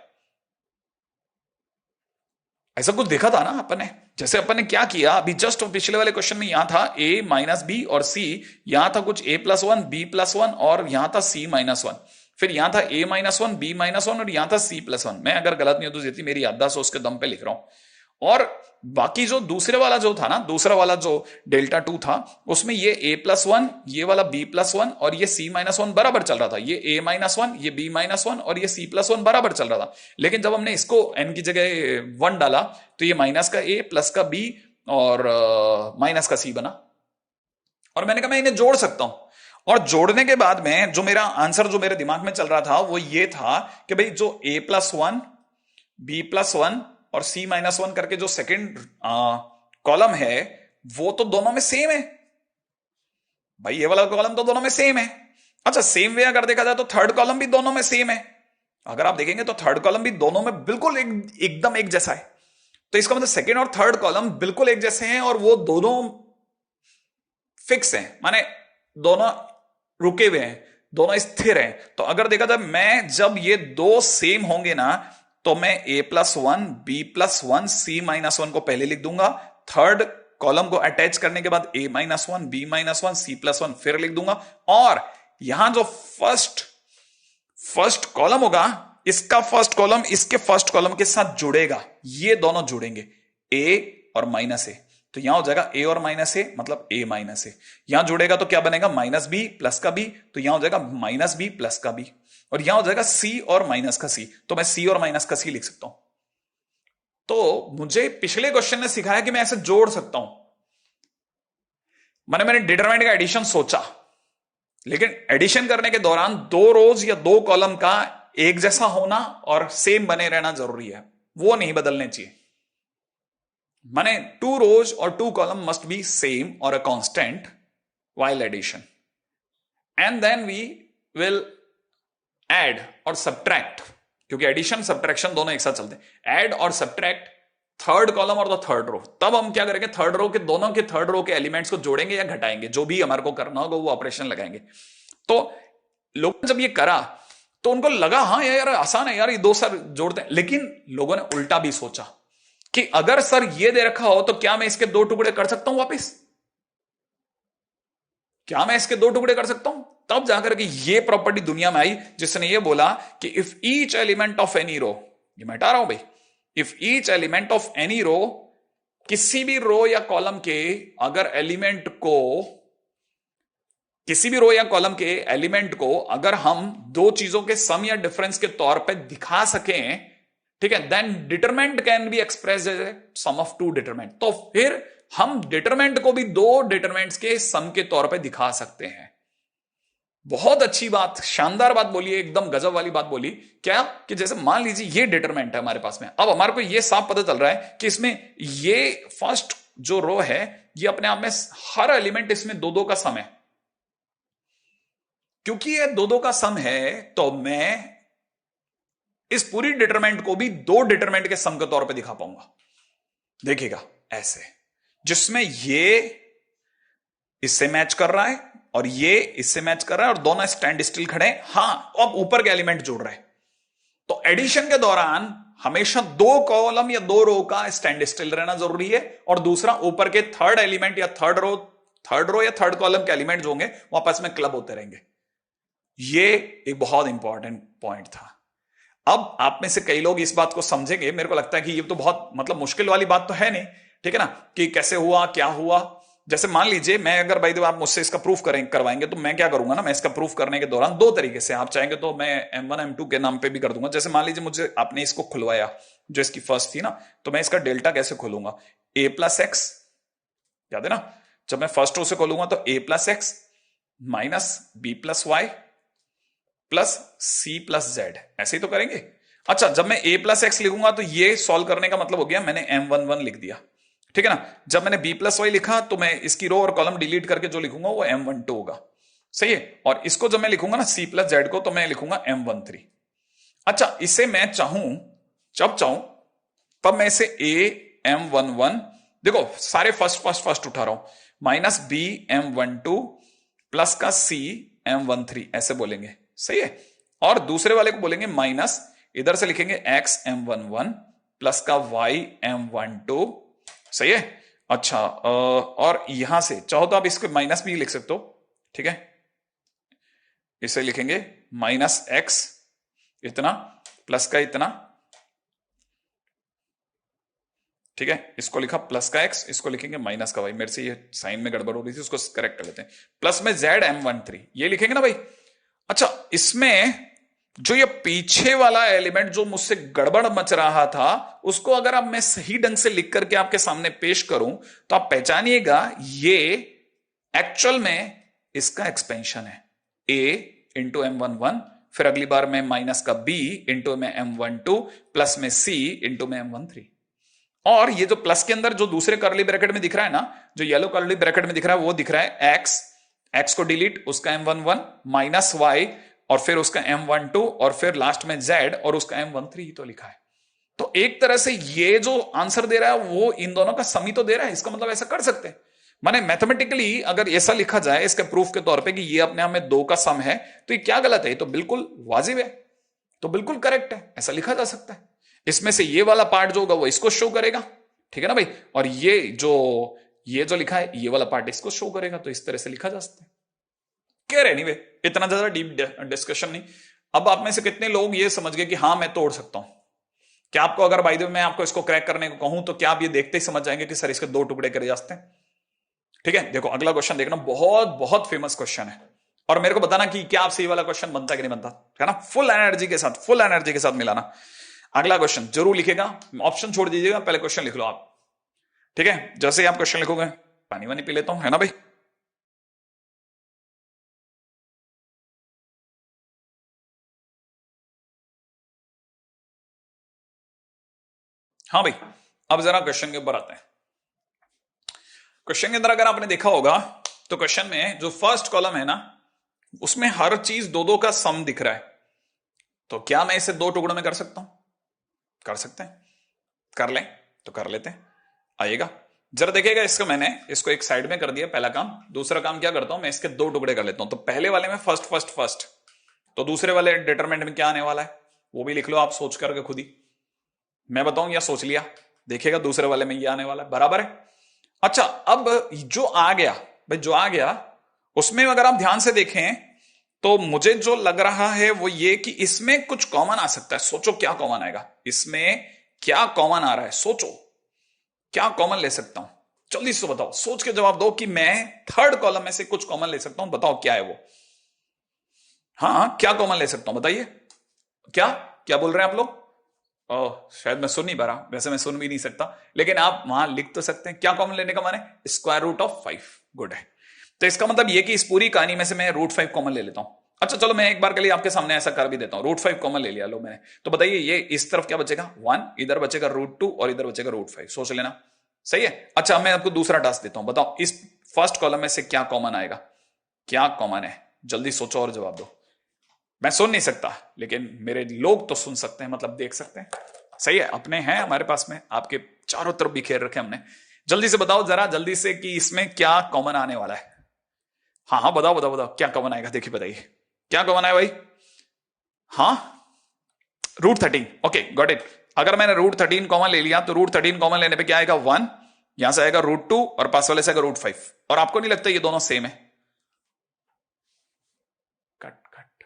ऐसा कुछ देखा था ना अपन ने। जैसे अपन ने क्या किया अभी जस्ट पिछले वाले क्वेश्चन में, यहां था a - b और c, यहां था कुछ a+1 b+1 और यहां था c-1, फिर यहां था a-1 b-1 और यहां था c+1। मैं अगर गलत नहीं हो तो जितनी मेरी याददाश्त है उसके दम पे लिख रहा हूं। और बाकी जो दूसरे वाला जो था ना, दूसरा वाला जो Δ2 था, उसमें ये a+1, ये वाला b+1 और ये c-1 बराबर चल रहा था। ये a-1, ये b-1 और ये c+1 बराबर चल रहा था। लेकिन जब हमने इसको n की जगह 1 डाला तो ये माइनस का a प्लस का b और माइनस का c बना। और मैंने कहा मैं इन्हें जोड़ सकता हूं, और जोड़ने के बाद में जो मेरा आंसर जो मेरे दिमाग में चल रहा था वो ये था कि भाई जो a+1 B+1 और C-1 करके जो सेकंड कॉलम है वो तो दोनों में सेम है भाई, ये वाला कॉलम तो दोनों में सेम है। अच्छा, सेम वे अगर देखा जाए तो थर्ड कॉलम भी दोनों में सेम है। अगर आप देखेंगे तो थर्ड कॉलम भी दोनों में बिल्कुल एकदम एक जैसा है। तो इसका मतलब सेकंड और थर्ड कॉलम बिल्कुल एक जैसे हैं और वो दोनों फिक्स हैं, माने दोनों रुके हुए हैं, दोनों स्थिर हैं। तो अगर देखा जाए मैं जब ये दो सेम होंगे ना तो मैं A+1 B+1 C-1 को पहले लिख दूंगा, थर्ड कॉलम को अटैच करने के बाद A-1 B-1 C+1 फिर लिख दूंगा, और यहां जो फर्स्ट कॉलम होगा इसका फर्स्ट कॉलम इसके फर्स्ट कॉलम के साथ जुड़ेगा, ये दोनों जुड़ेंगे A और -A। तो यहां हो जाएगा A और -A मतलब A-A। यहां जुड़ेगा तो क्या बनेगा, -B प्लस का B, तो यहां हो जाएगा -B प्लस का B, और यहां हो जाएगा C और माइनस का C, तो मैं C और माइनस का C लिख सकता हूं। तो मुझे पिछले क्वेश्चन ने सिखाया कि मैं ऐसे जोड़ सकता हूं। मैंने डिटरमिनेंट का एडिशन सोचा, लेकिन एडिशन करने के दौरान दो रोज या दो कॉलम का एक जैसा होना और सेम बने रहना जरूरी है, वो नहीं बदलने चाहिए। माने 2 rows और 2 column must be same or a constant while addition, and then we will add और subtract, क्योंकि एडिशन सब्ट्रैक्शन दोनों एक साथ चलते हैं। ऐड और सब्ट्रैक्ट थर्ड कॉलम और द थर्ड रो। तब हम क्या करेंगे, थर्ड रो के दोनों के थर्ड रो के एलिमेंट्स को जोड़ेंगे या घटाएंगे, जो भी हमारे को करना होगा वो ऑपरेशन लगाएंगे। तो लोगों ने जब ये करा तो उनको लगा हाँ यार आसान है यार, ये दो सर जोड़ते हैं, लेकिन लोगों ने उल्टा भी सोचा कि अगर सर ये दे रखा हो तो क्या मैं इसके दो टुकड़े कर सकता हूं वापस, क्या मैं इसके दो टुकड़े कर सकता हूं? तब जाकर के ये प्रॉपर्टी दुनिया में आई जिसने ये बोला कि if each element of any row, ये मैं हटा रहा हूं भाई, if each element of any row, किसी भी रो या कॉलम के अगर एलिमेंट को, किसी भी रो या कॉलम के एलिमेंट को अगर हम दो चीजों के सम या डिफरेंस के तौर पे दिखा सकें, ठीक है, then determinant can be expressed as a sum of two determinant. तो फिर हम डिटरमिनेंट को भी दो डिटरमिनेंट्स के सम के तौर पे दिखा सकते हैं। बहुत अच्छी बात, शानदार बात बोली है, एकदम गजब वाली बात बोली। क्या कि जैसे मान लीजिए ये डिटरमिनेंट है हमारे पास में, अब हमारे को ये साफ पता चल रहा है कि इसमें ये फर्स्ट जो रो है ये अपने आप में हर एलिमेंट इसमें दो दो का सम है। क्योंकि ये दो दो का सम है तो मैं इस पूरी डिटरमिनेंट को भी दो डिटरमिनेंट के सम के तौर पे दिखा पाऊंगा। देखिएगा ऐसे, जिसमें ये इससे मैच कर रहा है और ये इससे मैच कर रहा है और दोनों स्टैंड स्टिल खड़े हैं। हां, अब ऊपर के एलिमेंट जुड़ रहे हैं। तो एडिशन के दौरान हमेशा दो कॉलम या दो रो का स्टैंड स्टिल रहना जरूरी है, और दूसरा ऊपर के थर्ड एलिमेंट या थर्ड रो या थर्ड कॉलम के एलिमेंट जो होंगे वो आपस में क्लब होते रहेंगे। ये एक बहुत इंपॉर्टेंट पॉइंट था। अब आप में से कई लोग इस बात को समझेंगे, मेरे को लगता है कि ये तो बहुत मतलब मुश्किल वाली बात तो है नहीं, ठीक है ना, कि कैसे हुआ क्या हुआ। जैसे मान लीजिए मैं अगर भाई आप मुझसे इसका प्रूफ करवाएंगे तो मैं क्या करूंगा ना, मैं इसका प्रूफ करने के दौरान दो तरीके से, आप चाहेंगे तो मैं M1 M2 के नाम पे भी कर दूंगा। जैसे मान लीजिए मुझे आपने इसको खुलवाया, जो इसकी फर्स्ट थी ना, तो मैं इसका डेल्टा कैसे खोलूंगा, A+X, याद है ना, जब मैं फर्स्ट रो से खोलूंगा तो A+X minus B+Y plus C+Z, ऐसे ही तो करेंगे। अच्छा, जब मैं A+X लिखूंगा तो ये सॉल्व करने का मतलब हो गया मैंने M11 लिख दिया, ठीक है ना। जब मैंने B+Y लिखा तो मैं इसकी रो और कॉलम डिलीट करके जो लिखूंगा वो M12 होगा, सही है। और इसको जब मैं लिखूंगा ना C+Z को, तो मैं लिखूंगा M13। अच्छा, इसे मैं चाहूं, जब चाहूं तब मैं इसे M11, देखो सारे फर्स्ट उठा रहा हूं, माइनस B_M12 प्लस का C_M13 ऐसे बोलेंगे, सही है। और दूसरे वाले को बोलेंगे माइनस, इधर से लिखेंगे X_M11 प्लस का Y_M12, सही है। अच्छा, और यहां से चाहो तो आप इसको माइनस भी लिख सकते हो, ठीक है। इसे लिखेंगे माइनस X इतना प्लस का इतना, ठीक है। इसको लिखा प्लस का X, इसको लिखेंगे माइनस का Y। मेरे से ये साइन में गड़बड़ हो रही थी, उसको करेक्ट कर लेते हैं। प्लस में Z_M13 ये लिखेंगे ना भाई। अच्छा, इसमें जो ये पीछे वाला एलिमेंट जो मुझसे गड़बड़ मच रहा था, उसको अगर अब मैं सही ढंग से लिख करके आपके सामने पेश करूं तो आप पहचानिएगा ये एक्चुअल में इसका एक्सपेंशन है, A × M11 फिर अगली बार में माइनस का b इंटू में M12 प्लस में c इंटू में M13। और ये जो प्लस के अंदर जो दूसरे कर्ली ब्रैकेट में दिख रहा है ना, जो येलो कर्ली ब्रैकेट में दिख रहा है, वो दिख रहा है x को डिलीट, उसका M11 माइनस y और फिर उसका M12 और फिर लास्ट में z और उसका M13 ही तो लिखा है। तो एक तरह से ये जो आंसर दे रहा है वो इन दोनों का सम ही तो दे रहा है। इसका मतलब ऐसा कर सकते हैं, माने मैथमेटिकली अगर ऐसा लिखा जाए इसके प्रूफ के तौर पे कि ये अपने आप में दो का सम है, तो ये क्या गलत है? तो बिल्कुल वाजिब है, तो बिल्कुल करेक्ट है, ऐसा लिखा जा सकता है। इसमें से ये वाला पार्ट जो होगा वो इसको शो करेगा, ठीक है ना भाई, और ये जो लिखा है ये वाला पार्ट इसको शो करेगा, तो इस तरह से लिखा जा सकता है। कह रहे नहीं वे इतना ज्यादा डीप डिस्कशन नहीं। अब आप में से कितने लोग ये समझ गए कि हाँ मैं तोड़ सकता हूं? क्या आपको अगर बाय द वे मैं आपको इसको क्रैक करने को कहूं तो क्या आप ये देखते ही समझ जाएंगे कि सर इसके दो टुकड़े करे जाते हैं? ठीक है, देखो अगला क्वेश्चन देखना, बहुत बहुत फेमस क्वेश्चन है, और मेरे को बताना कि क्या आपसे ये वाला क्वेश्चन बनता है कि नहीं बनता, है ना? फुल एनर्जी के साथ मिलाना। अगला क्वेश्चन जरूर लिखेगा, ऑप्शन छोड़ दीजिएगा, पहले क्वेश्चन लिख लो आप, ठीक है? जैसे ही आप क्वेश्चन लिखोगे, पानी वानी पी लेता हूं, है ना भाई? हाँ भाई, अब जरा क्वेश्चन के ऊपर आते हैं। क्वेश्चन के अंदर अगर आपने देखा होगा तो क्वेश्चन में जो फर्स्ट कॉलम है ना, उसमें हर चीज दो दो का सम दिख रहा है। तो क्या मैं इसे दो टुकड़ों में कर सकता हूं? कर सकते हैं, कर लें तो कर लेते हैं, आएगा जरा देखिएगा। इसको मैंने इसको एक साइड में कर दिया, पहला काम। दूसरा काम क्या करता हूं, मैं इसके दो टुकड़े कर लेता हूं। तो पहले वाले में फर्स्ट, तो दूसरे वाले डिटरमिनेंट में क्या आने वाला है वो भी लिख लो आप सोच करके खुद ही। मैं बताऊं या सोच लिया? देखिएगा दूसरे वाले में ये आने वाला है, बराबर है। अच्छा, अब जो आ गया भाई, जो आ गया उसमें अगर आप ध्यान से देखें तो मुझे जो लग रहा है वो ये कि इसमें कुछ कॉमन आ सकता है। सोचो क्या कॉमन आएगा, इसमें क्या कॉमन आ रहा है, सोचो क्या कॉमन ले सकता हूं। जल्दी से बताओ, सोच के जवाब दो कि मैं थर्ड कॉलम में से कुछ कॉमन ले सकता हूं, बताओ क्या है वो। हाँ, क्या कॉमन ले सकता हूं बताइए। क्या क्या बोल रहे हैं आप लोग? शायद मैं सुन नहीं पा रहा, वैसे मैं सुन भी नहीं सकता, लेकिन आप वहां लिख तो सकते हैं। क्या कॉमन लेने का माने? Square root of 5। गुड है। तो इसका मतलब ये कि इस पूरी कहानी में से मैं रूट 5 कॉमन ले लेता हूं। अच्छा चलो, मैं एक बार के लिए आपके सामने ऐसा कर भी देता हूं, रूट 5 कॉमन ले लिया लो मैंने। तो बताइए ये इस तरफ क्या बचेगा? 1, इधर बचेगा रूट 2 और इधर बचेगा रूट 5। सोच लेना, सही है। अच्छा, मैं आपको दूसरा टास्क देता हूं, बताओ इस फर्स्ट कॉलम में से क्या कॉमन आएगा, क्या कॉमन है? जल्दी सोचो और जवाब दो। मैं सुन नहीं सकता, लेकिन मेरे लोग तो सुन सकते हैं, मतलब देख सकते हैं। सही है, अपने हैं हमारे पास में, आपके चारों तरफ बिखेर रखे हमने। जल्दी से बताओ जरा, जल्दी से, कि इसमें क्या कॉमन आने वाला है। हाँ हाँ, बताओ बताओ बताओ क्या कॉमन आएगा, देखिए बताइए क्या कॉमन आया भाई। हाँ, रूट 13। Okay, got it. अगर मैंने रूट 13 कॉमन ले लिया तो रूट 13 कॉमन लेने पे क्या आएगा? 1, यहां से आएगा रूट 2 और पास वाले से आएगा रूट 5। और आपको नहीं लगता ये दोनों सेम है? कट कट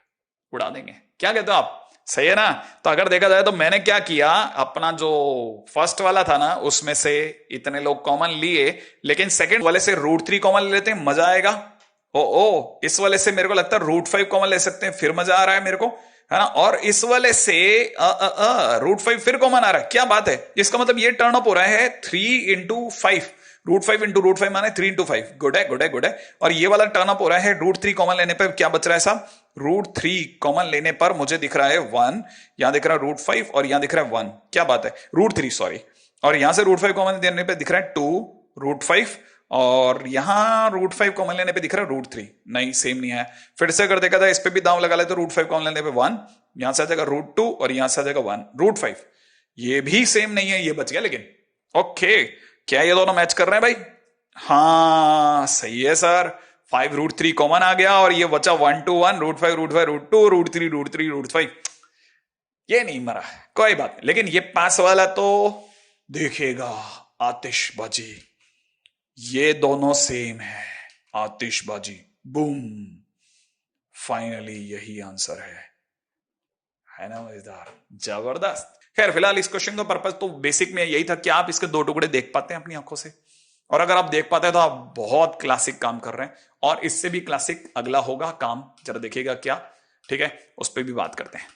उड़ा देंगे, क्या कहते हो आप? सही है ना? तो अगर देखा जाए तो मैंने क्या किया, अपना जो फर्स्ट वाला था ना उसमें से इतने लोग कॉमन लिए, लेकिन सेकंड वाले से रूट 3 कॉमन ले लेते हैं, मजा आएगा। ओ इस वाले से मेरे को लगता है रूट 5 कॉमन ले सकते हैं, फिर मजा आ रहा है मेरे को, है ना? और इस वाले से रूट 5 फिर कॉमन आ रहा है, क्या बात है। इसका मतलब ये टर्न अप हो रहा है 3 इंटू 5, रूट 5 इंटू रूट 5 माने 3 इंटू 5। गुड है गुड है गुड है। और ये वाला टर्न अप हो रहा है रूट 3 कॉमन लेने पर क्या बच रहा है साहब? रूट 3 कॉमन लेने पर मुझे दिख रहा है 1, यहां दिख रहा है रूट 5 और यहां दिख रहा है 1, क्या बात है, रूट 3 सॉरी। और यहां से रूट 5 कॉमन लेने पर दिख रहा है 2 रूट 5, और यहां रूट 5 कॉमन लेने पे दिख रहा है रूट 3। नहीं, सेम नहीं है। फिर से अगर देखा जाए इस पे भी दांव लगा ले तो रूट 5 कॉमन लेने पे 1, यहां से आ जाएगा रूट 2 और यहां से आ जाएगा 1 रूट 5। ये भी सेम नहीं है, ये बच गया लेकिन। ओके, क्या ये दोनों मैच कर रहे हैं भाई? हाँ सही है सर, 5 रूट 3 कॉमन आ गया और ये बचा 1 to 1 root 5 root 5 root 2 root 3 root 3 root 5। ये नहीं मरा, कोई बात नहीं, लेकिन ये पास वाला तो देखेगा आतिशबाजी। ये दोनों सेम है, आतिशबाजी, बूम। फाइनली यही आंसर है ना मजेदार, जबरदस्त। खैर फिलहाल इस क्वेश्चन का पर्पज तो बेसिक में यही था कि आप इसके दो टुकड़े देख पाते हैं अपनी आंखों से, और अगर आप देख पाते हैं तो आप बहुत क्लासिक काम कर रहे हैं। और इससे भी क्लासिक अगला होगा काम, जरा देखिएगा क्या, ठीक है, उस पर भी बात करते हैं।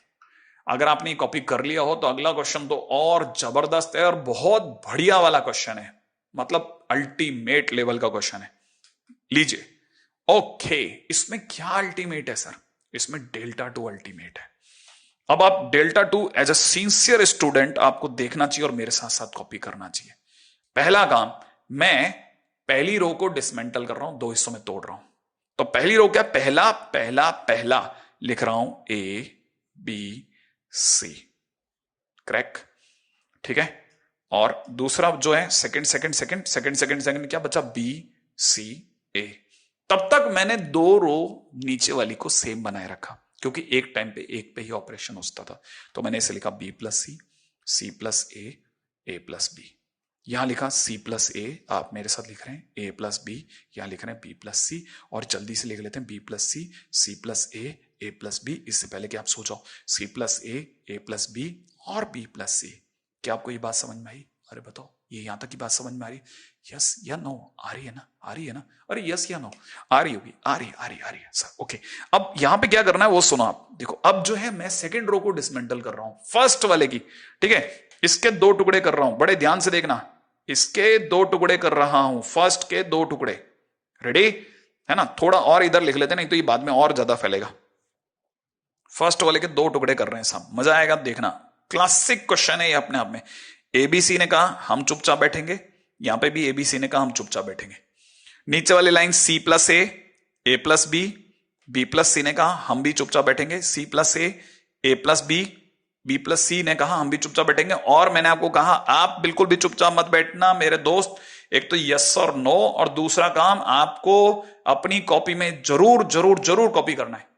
अगर आपने कॉपी कर लिया हो तो अगला क्वेश्चन तो और जबरदस्त है और बहुत बढ़िया वाला क्वेश्चन है, मतलब अल्टीमेट लेवल का क्वेश्चन है। लीजिए। ओके, इसमें क्या अल्टीमेट है सर? इसमें डेल्टा टू अल्टीमेट है। अब आप delta two as a sincere student आपको देखना चाहिए और मेरे साथ साथ कॉपी करना चाहिए। पहला काम, मैं पहली रो को डिसमेंटल कर रहा हूं, दो हिस्सों में तोड़ रहा हूं। तो पहली रो क्या, पहला पहला पहला लिख रहा हूं ए बी सी, क्रैक, ठीक है। और दूसरा जो है second second second second second second क्या बचा, बी सी ए। तब तक मैंने दो रो नीचे वाली को सेम बनाए रखा, क्योंकि एक टाइम पे एक पे ही ऑपरेशन होता था। तो मैंने इसे लिखा बी प्लस सी प्लस ए प्लस बी। यहां लिखा सी प्लस ए, आप मेरे साथ लिख रहे हैं ए प्लस बी, यहां लिख रहे हैं बी प्लस सी। और जल्दी से लिख लेते हैं बी प्लस सी प्लस ए प्लस बी। इससे पहले कि आप सोचो, सी प्लस ए प्लस बी और बी प्लस सी। क्या आपको ये बात समझ में आई? अरे बताओ, ये यहां तक की बात समझ में आ रही? यस या नो? आ रही है ना? आ रही है ना? अरे यस या नो? आ रही होगी, आ रही है सर। ओके, अब यहां पे क्या करना है वो सुनो आप। देखो, अब जो है मैं सेकंड रो को डिसमेंटल कर रहा हूं, फर्स्ट वाले की, ठीक है। इसके दो टुकड़े कर रहा हूं, बड़े ध्यान से देखना। इसके दो टुकड़े कर रहा हूं, फर्स्ट के दो टुकड़े, रेडी है ना। थोड़ा और इधर लिख लेते, नहीं तो ये बाद में और ज्यादा फैलेगा। फर्स्ट वाले के दो टुकड़े कर रहे हैं साहब, मजा आएगा देखना। क्लासिक क्वेश्चन है ये अपने आप में। एबीसी ने कहा हम चुपचाप बैठेंगे, यहां पे भी एबीसी ने कहा हम चुपचाप बैठेंगे। नीचे वाली लाइन सी प्लस ए प्लस बी प्लस सी ने कहा हम भी चुपचाप बैठेंगे। सी प्लस ए प्लस बी प्लस सी ने कहा हम भी चुपचाप बैठेंगे। और मैंने आपको कहा आप बिल्कुल भी चुपचाप मत बैठना मेरे दोस्त। एक तो यस और नो, और दूसरा काम आपको अपनी कॉपी में जरूर जरूर जरूर कॉपी करना है।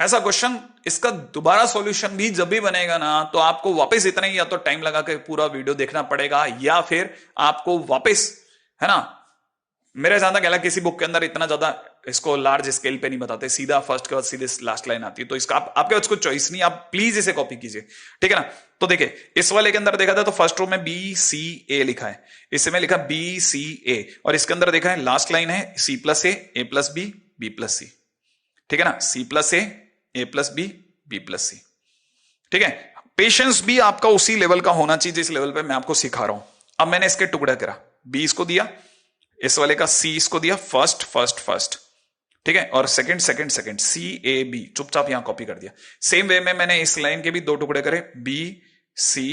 ऐसा क्वेश्चन, इसका दोबारा सॉल्यूशन भी जब भी बनेगा ना, तो आपको वापस इतना ही या तो टाइम लगा के पूरा वीडियो देखना पड़ेगा, या फिर आपको वापस, है ना, मेरे ज्यादा कहला किसी बुक के अंदर इतना ज्यादा इसको लार्ज स्केल पे नहीं बताते, सीधा फर्स्ट के बाद सीधे लास्ट लाइन आती है। तो इसका आपके पास कोई चॉइस नहीं, आप प्लीज इसे कॉपी कीजिए, ठीक है ना। तो देखिए, इस वाले के अंदर देखा था तो फर्स्ट रो में बी सी ए लिखा है, इसमें लिखा बी सी ए, और इसके अंदर देखा है लास्ट लाइन है सी प्लस ए प्लस बी प्लस सी, ठीक है ना। सी प्लस ए प्लस बी प्लस सी, ठीक है। पेशेंस भी आपका उसी लेवल का होना चाहिए जिस लेवल पे मैं आपको सिखा रहा हूं। अब मैंने इसके टुकड़ा करा, बी इसको दिया, इस वाले का सी इसको दिया, फर्स्ट, ठीक है, और सेकंड सी ए बी, चुपचाप यहां कॉपी कर दिया। सेम वे में मैंने इस लाइन के भी दो टुकड़े करे, B C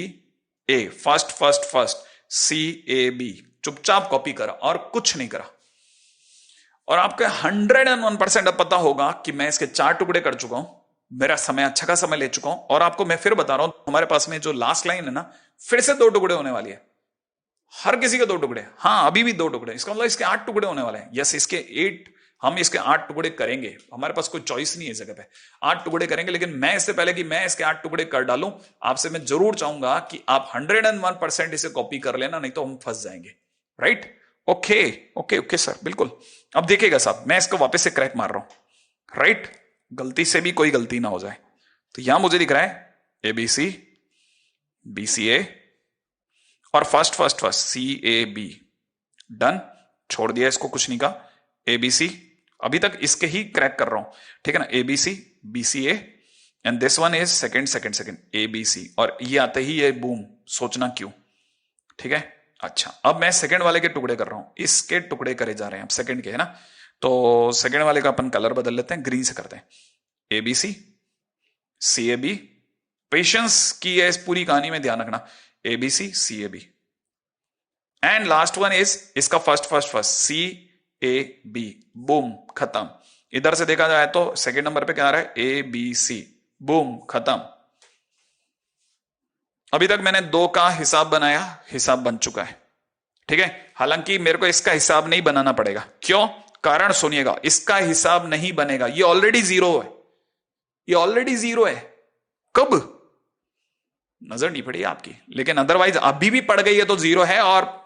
A, first C A B, चुपचाप कॉपी करा और कुछ नहीं करा। और आपके 101% अब पता होगा कि मैं इसके 4 टुकड़े कर चुका हूं, मेरा समय अच्छा का समय ले चुका हूं। और आपको मैं फिर बता रहा हूं, हमारे पास में जो लास्ट लाइन है ना, फिर से 2 टुकड़े होने वाली है, हर किसी के 2 टुकड़े। हाँ, अभी भी 2 टुकड़े, इसका मतलब इसके 8 टुकड़े होने वाले हैं। यस, इसके 8, हम इसके 8 टुकड़े करेंगे, हमारे पास कोई चॉइस नहीं है इस जगह पे, 8 टुकड़े करेंगे। लेकिन मैं इससे पहले कि मैं इसके 8 टुकड़े कर डालूं, आपसे मैं जरूर चाहूंगा कि आप 101% इसे कॉपी कर लेना, नहीं तो हम फंस जाएंगे, राइट। ओके सर, बिल्कुल। अब देखिएगा साहब, मैं इसको वापस से क्रैक मार रहा हूं, राइट, गलती से भी कोई गलती ना हो जाए। तो यहां मुझे दिख रहा है एबीसी बीसीए और first C A B, done, छोड़ दिया इसको, कुछ नहीं कहा। एबीसी, अभी तक इसके ही क्रैक कर रहा हूं, ठीक है ना। ABC BCA and this one is second ABC, और ये आते ही ये बूम, सोचना क्यों, ठीक है। अच्छा, अब मैं सेकंड वाले के टुकड़े कर रहा हूं, इसके टुकड़े करे जा रहे हैं अब सेकंड के, है ना। तो सेकंड वाले का अपन कलर बदल लेते हैं, ग्रीन से करते हैं। A B C C A B, patience की है इस पूरी कहानी में, ध्यान रखना। A B C C A B and last one is इसका first C A B, boom, खत्म। इधर से देखा जाए तो सेकंड नंबर पे क्या आ रहा है, ए बी सी, बूम, खत्म। अभी तक मैंने 2 का हिसाब बनाया, हिसाब बन चुका है, ठीक है। हालांकि मेरे को इसका हिसाब नहीं बनाना पड़ेगा, क्यों? कारण सुनिएगा, इसका हिसाब नहीं बनेगा, ये ऑलरेडी जीरो है, कब? नजर नहीं पड़ी आपकी, लेकिन अदरवाइज अभी भी पड़ गई है तो 0 है। और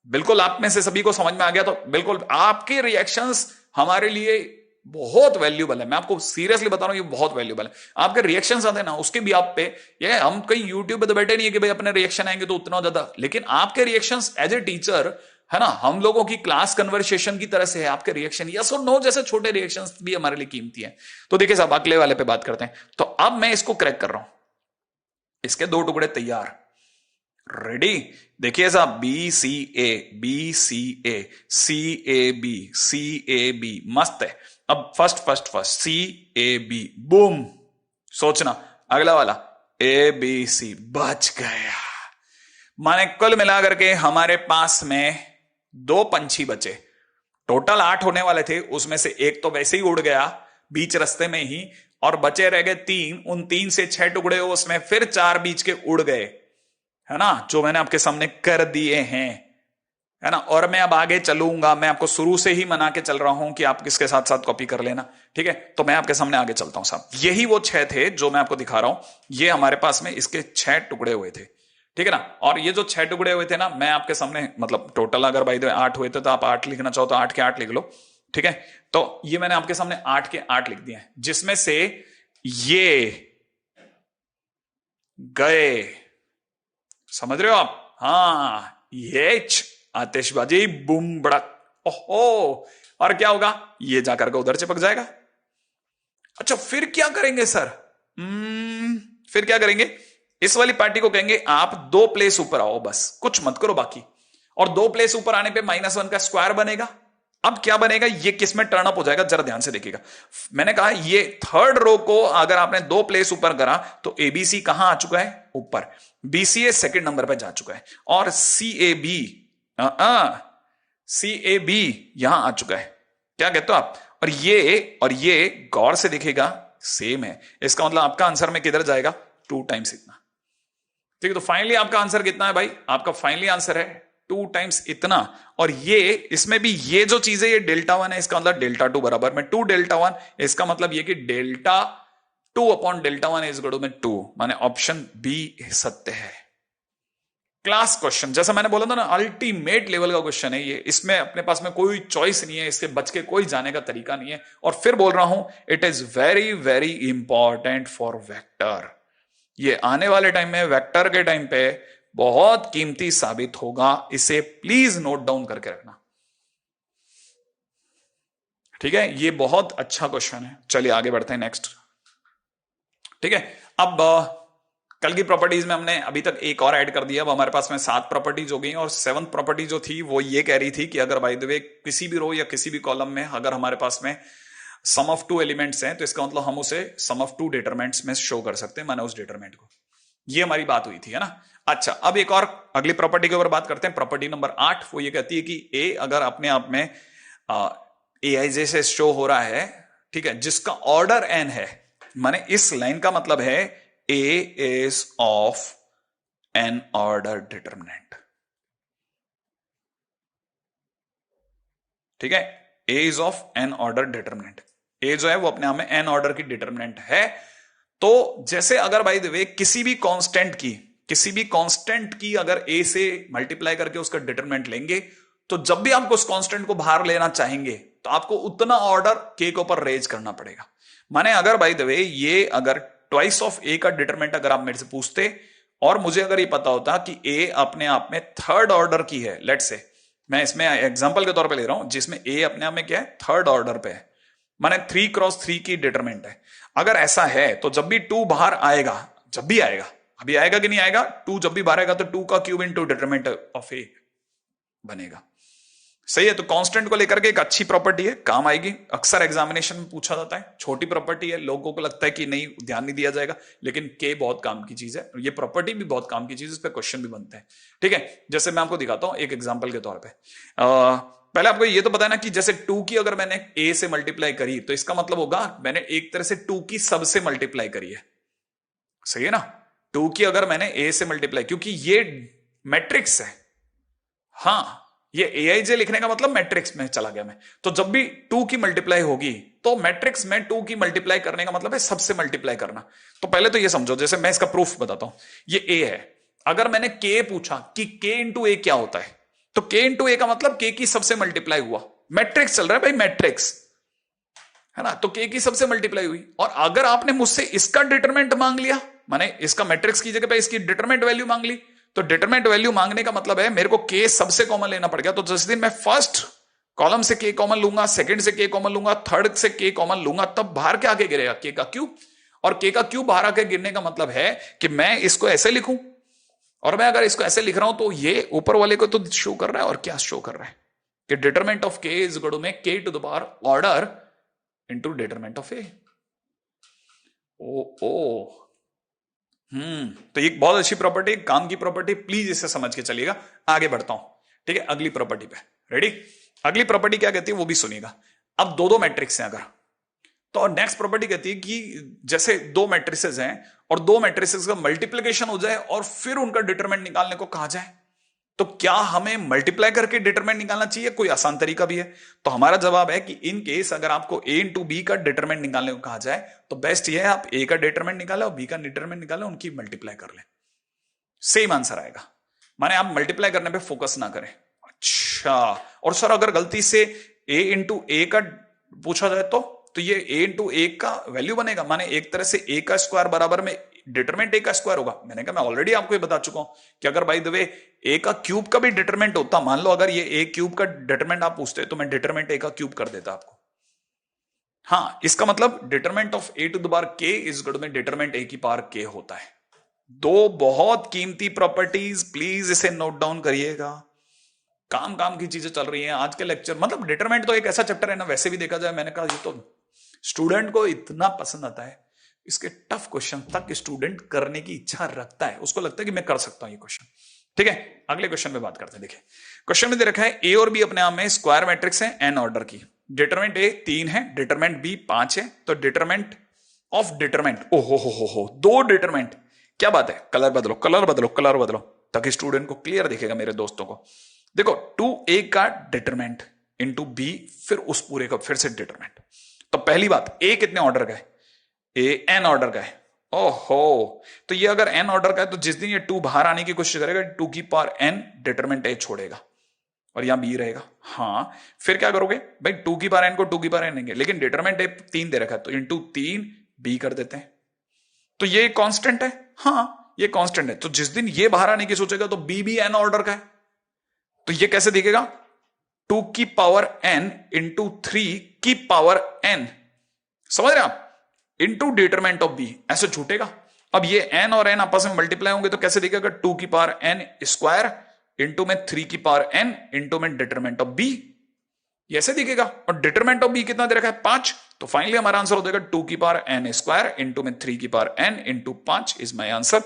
बिल्कुल आप में से सभी को समझ में आ गया तो बिल्कुल आपके रिएक्शंस हमारे लिए बहुत वैल्यूबल है। मैं आपको सीरियसली बता रहा हूं, ये बहुत वैल्यूबल है। आपके रिएक्शंस आते हैं ना, उसके भी आप पे, ये हम कहीं यूट्यूब पे तो बैठे नहीं है कि भाई अपने रिएक्शन आएंगे तो उतना ज्यादा, लेकिन आपके रिएक्शंस एज ए टीचर, है ना, हम लोगों की क्लास कन्वर्सेशन की तरह से है आपके रिएक्शन। यस और नो जैसे छोटे रिएक्शंस भी हमारे लिए कीमती है। तो देखिए साहब, अगले वाले पे बात करते हैं। तो अब मैं इसको क्रैक कर रहा हूं, इसके 2 टुकड़े तैयार। रेडी? देखिए साहब, B C A, B C A, C A B, C A B, मस्त है। अब first first first C A B, boom. सोचना अगला वाला ए बी सी, बच गया। माने कुल मिलाकर के हमारे पास में 2 पंछी बचे। टोटल 8 होने वाले थे, उसमें से एक तो वैसे ही उड़ गया बीच रास्ते में ही, और बचे रह गए 3। उन 3 से 6 टुकड़े हो, उसमें फिर 4 बीच के उड़ गए, है ना, जो मैंने आपके सामने कर दिए हैं, है ना। और मैं अब आगे चलूंगा, मैं आपको शुरू से ही मना के चल रहा हूं कि आप किसके साथ साथ कॉपी कर लेना, ठीक है। तो मैं आपके सामने आगे चलता हूं साहब। यही वो 6 थे जो मैं आपको दिखा रहा हूं। ये हमारे पास में इसके 6 टुकड़े हुए थे, ठीक है ना। और ये जो 6 टुकड़े हुए थे ना, मैं आपके सामने मतलब टोटल अगर भाई 8 हुए थे, तो आप 8 लिखना चाहो तो 8 के 8 लिख लो, ठीक है। तो ये मैंने आपके सामने 8 के 8 लिख दिए हैं, जिसमें से ये गए, समझ रहे हो आप? हाँ, ये आतिशबाजी, बूम बड़क, ओहो। और क्या होगा? ये जाकर के उधर चिपक जाएगा। अच्छा, फिर क्या करेंगे सर? फिर क्या करेंगे? इस वाली पार्टी को कहेंगे आप 2 प्लेस ऊपर आओ, बस कुछ मत करो बाकी। और 2 प्लेस ऊपर आने पे -1 का स्क्वायर बनेगा। अब क्या बनेगा? ये किस में टर्न अप हो जाएगा, जरा ध्यान से देखिएगा। मैंने कहा ये थर्ड रो को अगर आपने 2 प्लेस ऊपर करा तो एबीसी कहां आ चुका है? ऊपर। बीसीए सेकंड नंबर पर जा चुका है, और सी ए बी यहां आ चुका है। क्या कहते हो आप? और ये गौर से दिखेगा, सेम है। इसका मतलब आपका आंसर में किधर जाएगा? 2 टाइम्स इतना, ठीक है। तो फाइनली आपका आंसर कितना है भाई? आपका फाइनली आंसर है 2 टाइम्स इतना। और ये इसमें भी ये जो चीज है, ये Δ1 है, इसका मतलब Δ2 बराबर में 2 Δ1। इसका मतलब ये कि Δ2 अपॉन Δ1 इज इक्वल टू 2, माने ऑप्शन बी सत्य है। क्लास क्वेश्चन, जैसा मैंने बोला था ना, अल्टीमेट लेवल का क्वेश्चन है ये। इसमें अपने पास में कोई चॉइस नहीं है, इससे बच के कोई जाने का तरीका नहीं है। और फिर बोल रहा हूं, it is very very important for vector. ये आने वाले टाइम में वेक्टर के टाइम पे बहुत कीमती साबित होगा। इसे प्लीज नोट डाउन करके रखना, ठीक है। ये बहुत अच्छा क्वेश्चन है। चलिए आगे बढ़ते हैं नेक्स्ट, ठीक है। अब कल की प्रॉपर्टीज में हमने अभी तक एक और ऐड कर दिया। अब हमारे पास में 7 प्रॉपर्टीज हो गई, और 7th प्रॉपर्टी जो थी वो ये कह रही थी कि अगर बाय द वे किसी भी रो या किसी भी कॉलम में अगर हमारे पास में सम ऑफ 2 एलिमेंट्स हैं, तो इसका मतलब हम उसे सम ऑफ 2 डिटरमिनेंट्स में शो कर सकते हैं, माने उस डिटरमिनेंट को। ये हमारी बात हुई थी, है ना। अच्छा, अब एक और अगली प्रॉपर्टी के ऊपर बात करते हैं, प्रॉपर्टी नंबर 8। वो ये कहती है कि ए अगर अपने आप में एआईजे से शो हो रहा है, ठीक है, जिसका ऑर्डर n है, माने इस लाइन का मतलब है A is of N order determinant, ठीक है। A is of N order determinant, A जो है वो अपने आप में एन ऑर्डर की डिटरमिनेंट है। तो जैसे अगर बाय द वे किसी भी कांस्टेंट की अगर ए से मल्टीप्लाई करके उसका डिटरमिनेंट लेंगे, तो जब भी आपको उस कांस्टेंट को बाहर लेना चाहेंगे तो आपको उतना ऑर्डर के के ऊपर रेज करना पड़ेगा। माने अगर बाय द वे ये अगर ट्वाइस ऑफ ए का डिटरमिनेंट अगर आप मेरे से पूछते, और मुझे अगर ये पता होता कि ए अपने आप में थर्ड ऑर्डर की है, लेट्स से मैं इसमें एग्जांपल के तौर पे ले रहा हूं जिसमें ए अपने आप में क्या है, थर्ड ऑर्डर पे है, माने 3x3 की डिटरमिनेंट है। अगर ऐसा है तो जब भी 2 बाहर आएगा, जब भी आएगा, अभी आएगा कि नहीं आएगा, 2 जब भी बाहर आएगा तो 2 का क्यूब इनटू डिटरमिनेंट ऑफ ए बनेगा। सही है। तो कांस्टेंट को लेकर के एक अच्छी प्रॉपर्टी है, काम आएगी, अक्सर एग्जामिनेशन में पूछा जाता है। छोटी प्रॉपर्टी है, लोगों को लगता है कि नहीं ध्यान नहीं दिया जाएगा, लेकिन के बहुत काम की चीज है, ये प्रॉपर्टी भी बहुत काम की चीज है, इस पर क्वेश्चन भी बनते हैं, ठीक है। जैसे मैं आपको दिखाता हूं एक एग्जाम्पल के तौर पर। पहले आपको ये तो पता है ना कि जैसे 2 की अगर मैंने a से मल्टीप्लाई करी, तो इसका मतलब होगा मैंने एक तरह से 2 की सब से मल्टीप्लाई करी है, सही है ना। 2 की अगर मैंने a से मल्टीप्लाई, क्योंकि ये मैट्रिक्स है, हाँ, ये एआईजे लिखने का मतलब मैट्रिक्स में चला गया मैं। तो जब भी 2 की मल्टीप्लाई होगी तो मैट्रिक्स में 2 की मल्टीप्लाई करने का मतलब है सबसे मल्टीप्लाई करना। तो पहले तो ये समझो, जैसे मैं इसका प्रूफ बताता हूं, ये a है, अगर मैंने k पूछा कि k इंटू a क्या होता है, तो k इंटू a का मतलब k की सबसे मल्टीप्लाई हुआ। मैट्रिक्स चल रहा है भाई, मैट्रिक्स, है ना। तो k की सबसे मल्टीप्लाई हुई, और अगर आपने मुझसे इसका डिटरमिनेंट मांग लिया, माने इसका मैट्रिक्स की जगह पे इसकी डिटरमिनेंट वैल्यू मांग ली, तो डिटरमिनेंट वैल्यू मांगने का मतलब है मेरे को k सबसे कॉमन लेना पड़ गया। तो जिस दिन मैं फर्स्ट कॉलम से k कॉमन लूंगा, सेकंड से k कॉमन लूंगा, थर्ड से k कॉमन लूंगा, तब बाहर क्या आके गिरेगा, k का क्यूब। और k का क्यूब बाहर आके गिरने का मतलब है कि मैं इसको ऐसे लिखूं, और मैं अगर इसको ऐसे लिख रहा हूं तो ये ऊपर वाले को तो शो कर रहा है, और क्या शो कर रहा है कि determinant of K is equal to में k to the power order into determinant of A. ओ ओ तो ये बहुत अच्छी प्रॉपर्टी, काम की प्रॉपर्टी, प्लीज इसे समझ के चलिएगा। आगे बढ़ता हूं, ठीक है, अगली प्रॉपर्टी पे। रेडी? अगली प्रॉपर्टी क्या कहती है वो भी सुनिएगा। अब दो दो मैट्रिक्स हैं अगर, तो नेक्स्ट प्रॉपर्टी कहती है कि जैसे दो मैट्रिसेस हैं और दो मैट्रिसेस का मल्टीप्लिकेशन हो जाए और फिर उनका डिटरमिनेंट निकालने को कहा जाए, तो क्या हमें मल्टीप्लाई करके डिटरमिनेंट निकालना चाहिए? कोई आसान तरीका भी है? तो हमारा जवाब है कि इन केस अगर आपको a इंटू बी का डिटरमिनेंट निकालने को कहा जाए तो बेस्ट ये है आप a का डिटरमिनेंट निकालें और b का डिटरमिनेंट निकालें, उनकी मल्टीप्लाई कर लें, सेम आंसर आएगा। माने आप मल्टीप्लाई करने पे फोकस ना करें। अच्छा, और सर अगर गलती से a इंटू ए का पूछा जाए तो ये a इंटू ए का वैल्यू बनेगा, माने एक तरह से a का स्क्वायर बराबर में डिटरमिनेंट a का स्क्वायर होगा। मैंने कहा मैं ऑलरेडी आपको ये बता चुका हूं कि अगर बाय द वे a का क्यूब का भी डिटरमिनेंट होता, मान लो अगर ये a क्यूब का डिटरमिनेंट आप पूछते तो मैं डिटरमिनेंट a का क्यूब कर देता आपको। हाँ, इसका मतलब determinant of a to the power k is equal to में डिटरमिनेंट a की पावर k होता है। दो बहुत कीमती प्रॉपर्टीज, प्लीज इसे नोट डाउन करिएगा। काम काम की चीजें चल रही हैं आज के लेक्चर। मतलब डिटरमिनेंट तो एक ऐसा चैप्टर है ना, वैसे भी देखा जाए, मैंने कहा ये तो स्टूडेंट को इतना पसंद आता है, इसके टफ क्वेश्चन तक स्टूडेंट करने की इच्छा रखता है, उसको लगता है कि मैं कर सकता हूं ये क्वेश्चन। ठीक है, अगले क्वेश्चन पे बात करते हैं। देखिए क्वेश्चन में दे रखा है ए और बी अपने आप में स्क्वायर मैट्रिक्स है एन ऑर्डर की, डिटरमिनेंट ए 3 है, डिटरमिनेंट बी 5 है, तो डिटरमिनेंट ऑफ डिटरमिनेंट, ओहो हो दो डिटरमिनेंट, क्या बात है, कलर बदलो कलर बदलो कलर बदलो ताकि स्टूडेंट को क्लियर दिखेगा, मेरे दोस्तों को। देखो 2a का डिटरमिनेंट इंटू बी, फिर उस पूरे का फिर से डिटरमिनेंट। तो पहली बात, a कितने ऑर्डर का है? ए एन ऑर्डर का है। ओहो, तो ये अगर एन ऑर्डर का है तो जिस दिन ये 2 बाहर आने की कोशिश करेगा 2 की पावर एन डिटरमिनेंट ए छोड़ेगा और यहां बी रहेगा। हाँ, फिर क्या करोगे भाई, 2 की पावर एन को 2 की पावर एन लेंगे, लेकिन डिटरमिनेंट ए 3 दे रखा है तो इंटू 3 बी कर देते हैं। तो ये कांस्टेंट है, हाँ ये कांस्टेंट है, तो जिस दिन ये बाहर आने की सोचेगा तो बी भी एन ऑर्डर का है, तो ये कैसे दिखेगा? 2 की पावर n इंटू 3 की पावर n, समझ रहे आप, इंटू डिटरमिनेंट ऑफ बी, ऐसे छूटेगा। अब ये n और n आपस में मल्टीप्लाई होंगे तो कैसे दिखेगा? 2 की पावर n स्क्वायर इंटू में 3 की पावर n इंटू में डिटरमिनेंट ऑफ बी, ये ऐसे दिखेगा। और डिटरमिनेंट ऑफ बी कितना दे रखा है? 5, तो फाइनली हमारा आंसर हो जाएगा 2 की पावर n स्क्वायर इंटू में 3 की power n into 5 is my answer.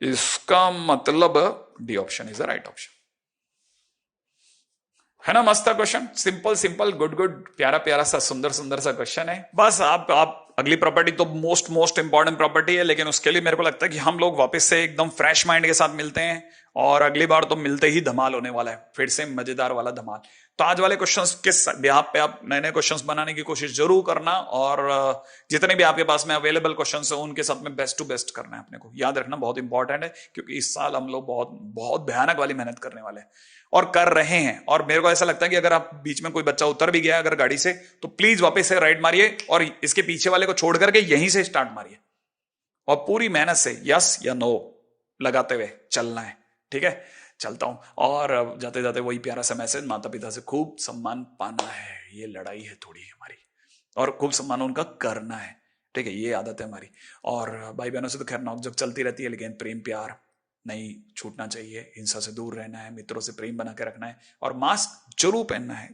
इसका मतलब D option is the right option, है ना? मस्त question, simple simple good good, प्यारा प्यारा सा सुंदर सुंदर सा क्वेश्चन है। बस आप अगली प्रॉपर्टी तो मोस्ट इंपॉर्टेंट प्रॉपर्टी है, लेकिन उसके लिए मेरे को लगता है कि हम लोग वापस से एकदम फ्रेश माइंड के साथ मिलते हैं, और अगली बार तो मिलते ही धमाल होने वाला है, फिर से मजेदार वाला धमाल। तो आज वाले क्वेश्चंस के बिहाफ पे आप नए नए क्वेश्चंस बनाने की कोशिश जरूर करना, और जितने भी आपके पास में अवेलेबल क्वेश्चंस हैं उनके साथ में बेस्ट टू बेस्ट करना है। अपने को याद रखना बहुत इंपॉर्टेंट है, क्योंकि इस साल हम लोग बहुत बहुत भयानक वाली मेहनत करने वाले हैं और कर रहे हैं। और मेरे को ऐसा लगता है कि अगर आप बीच में कोई बच्चा उतर भी गया अगर गाड़ी से, तो प्लीज वापस से राइट मारिए और इसके पीछे वाले को छोड़ करके यहीं से स्टार्ट मारिए, और पूरी मेहनत से यस या नो लगाते हुए चलना है। ठीक है, चलता हूं, और जाते जाते वही प्यारा सा मैसेज, माता पिता से खूब सम्मान पाना है, ये लड़ाई है थोड़ी हमारी, और खूब सम्मान उनका करना है। ठीक है, ये आदत है हमारी। और भाई बहनों से तो खैर नौकझोंक चलती रहती है, लेकिन प्रेम प्यार नहीं छूटना चाहिए, हिंसा से दूर रहना है, मित्रों से प्रेम बना के रखना है, और मास्क जरूर पहनना है।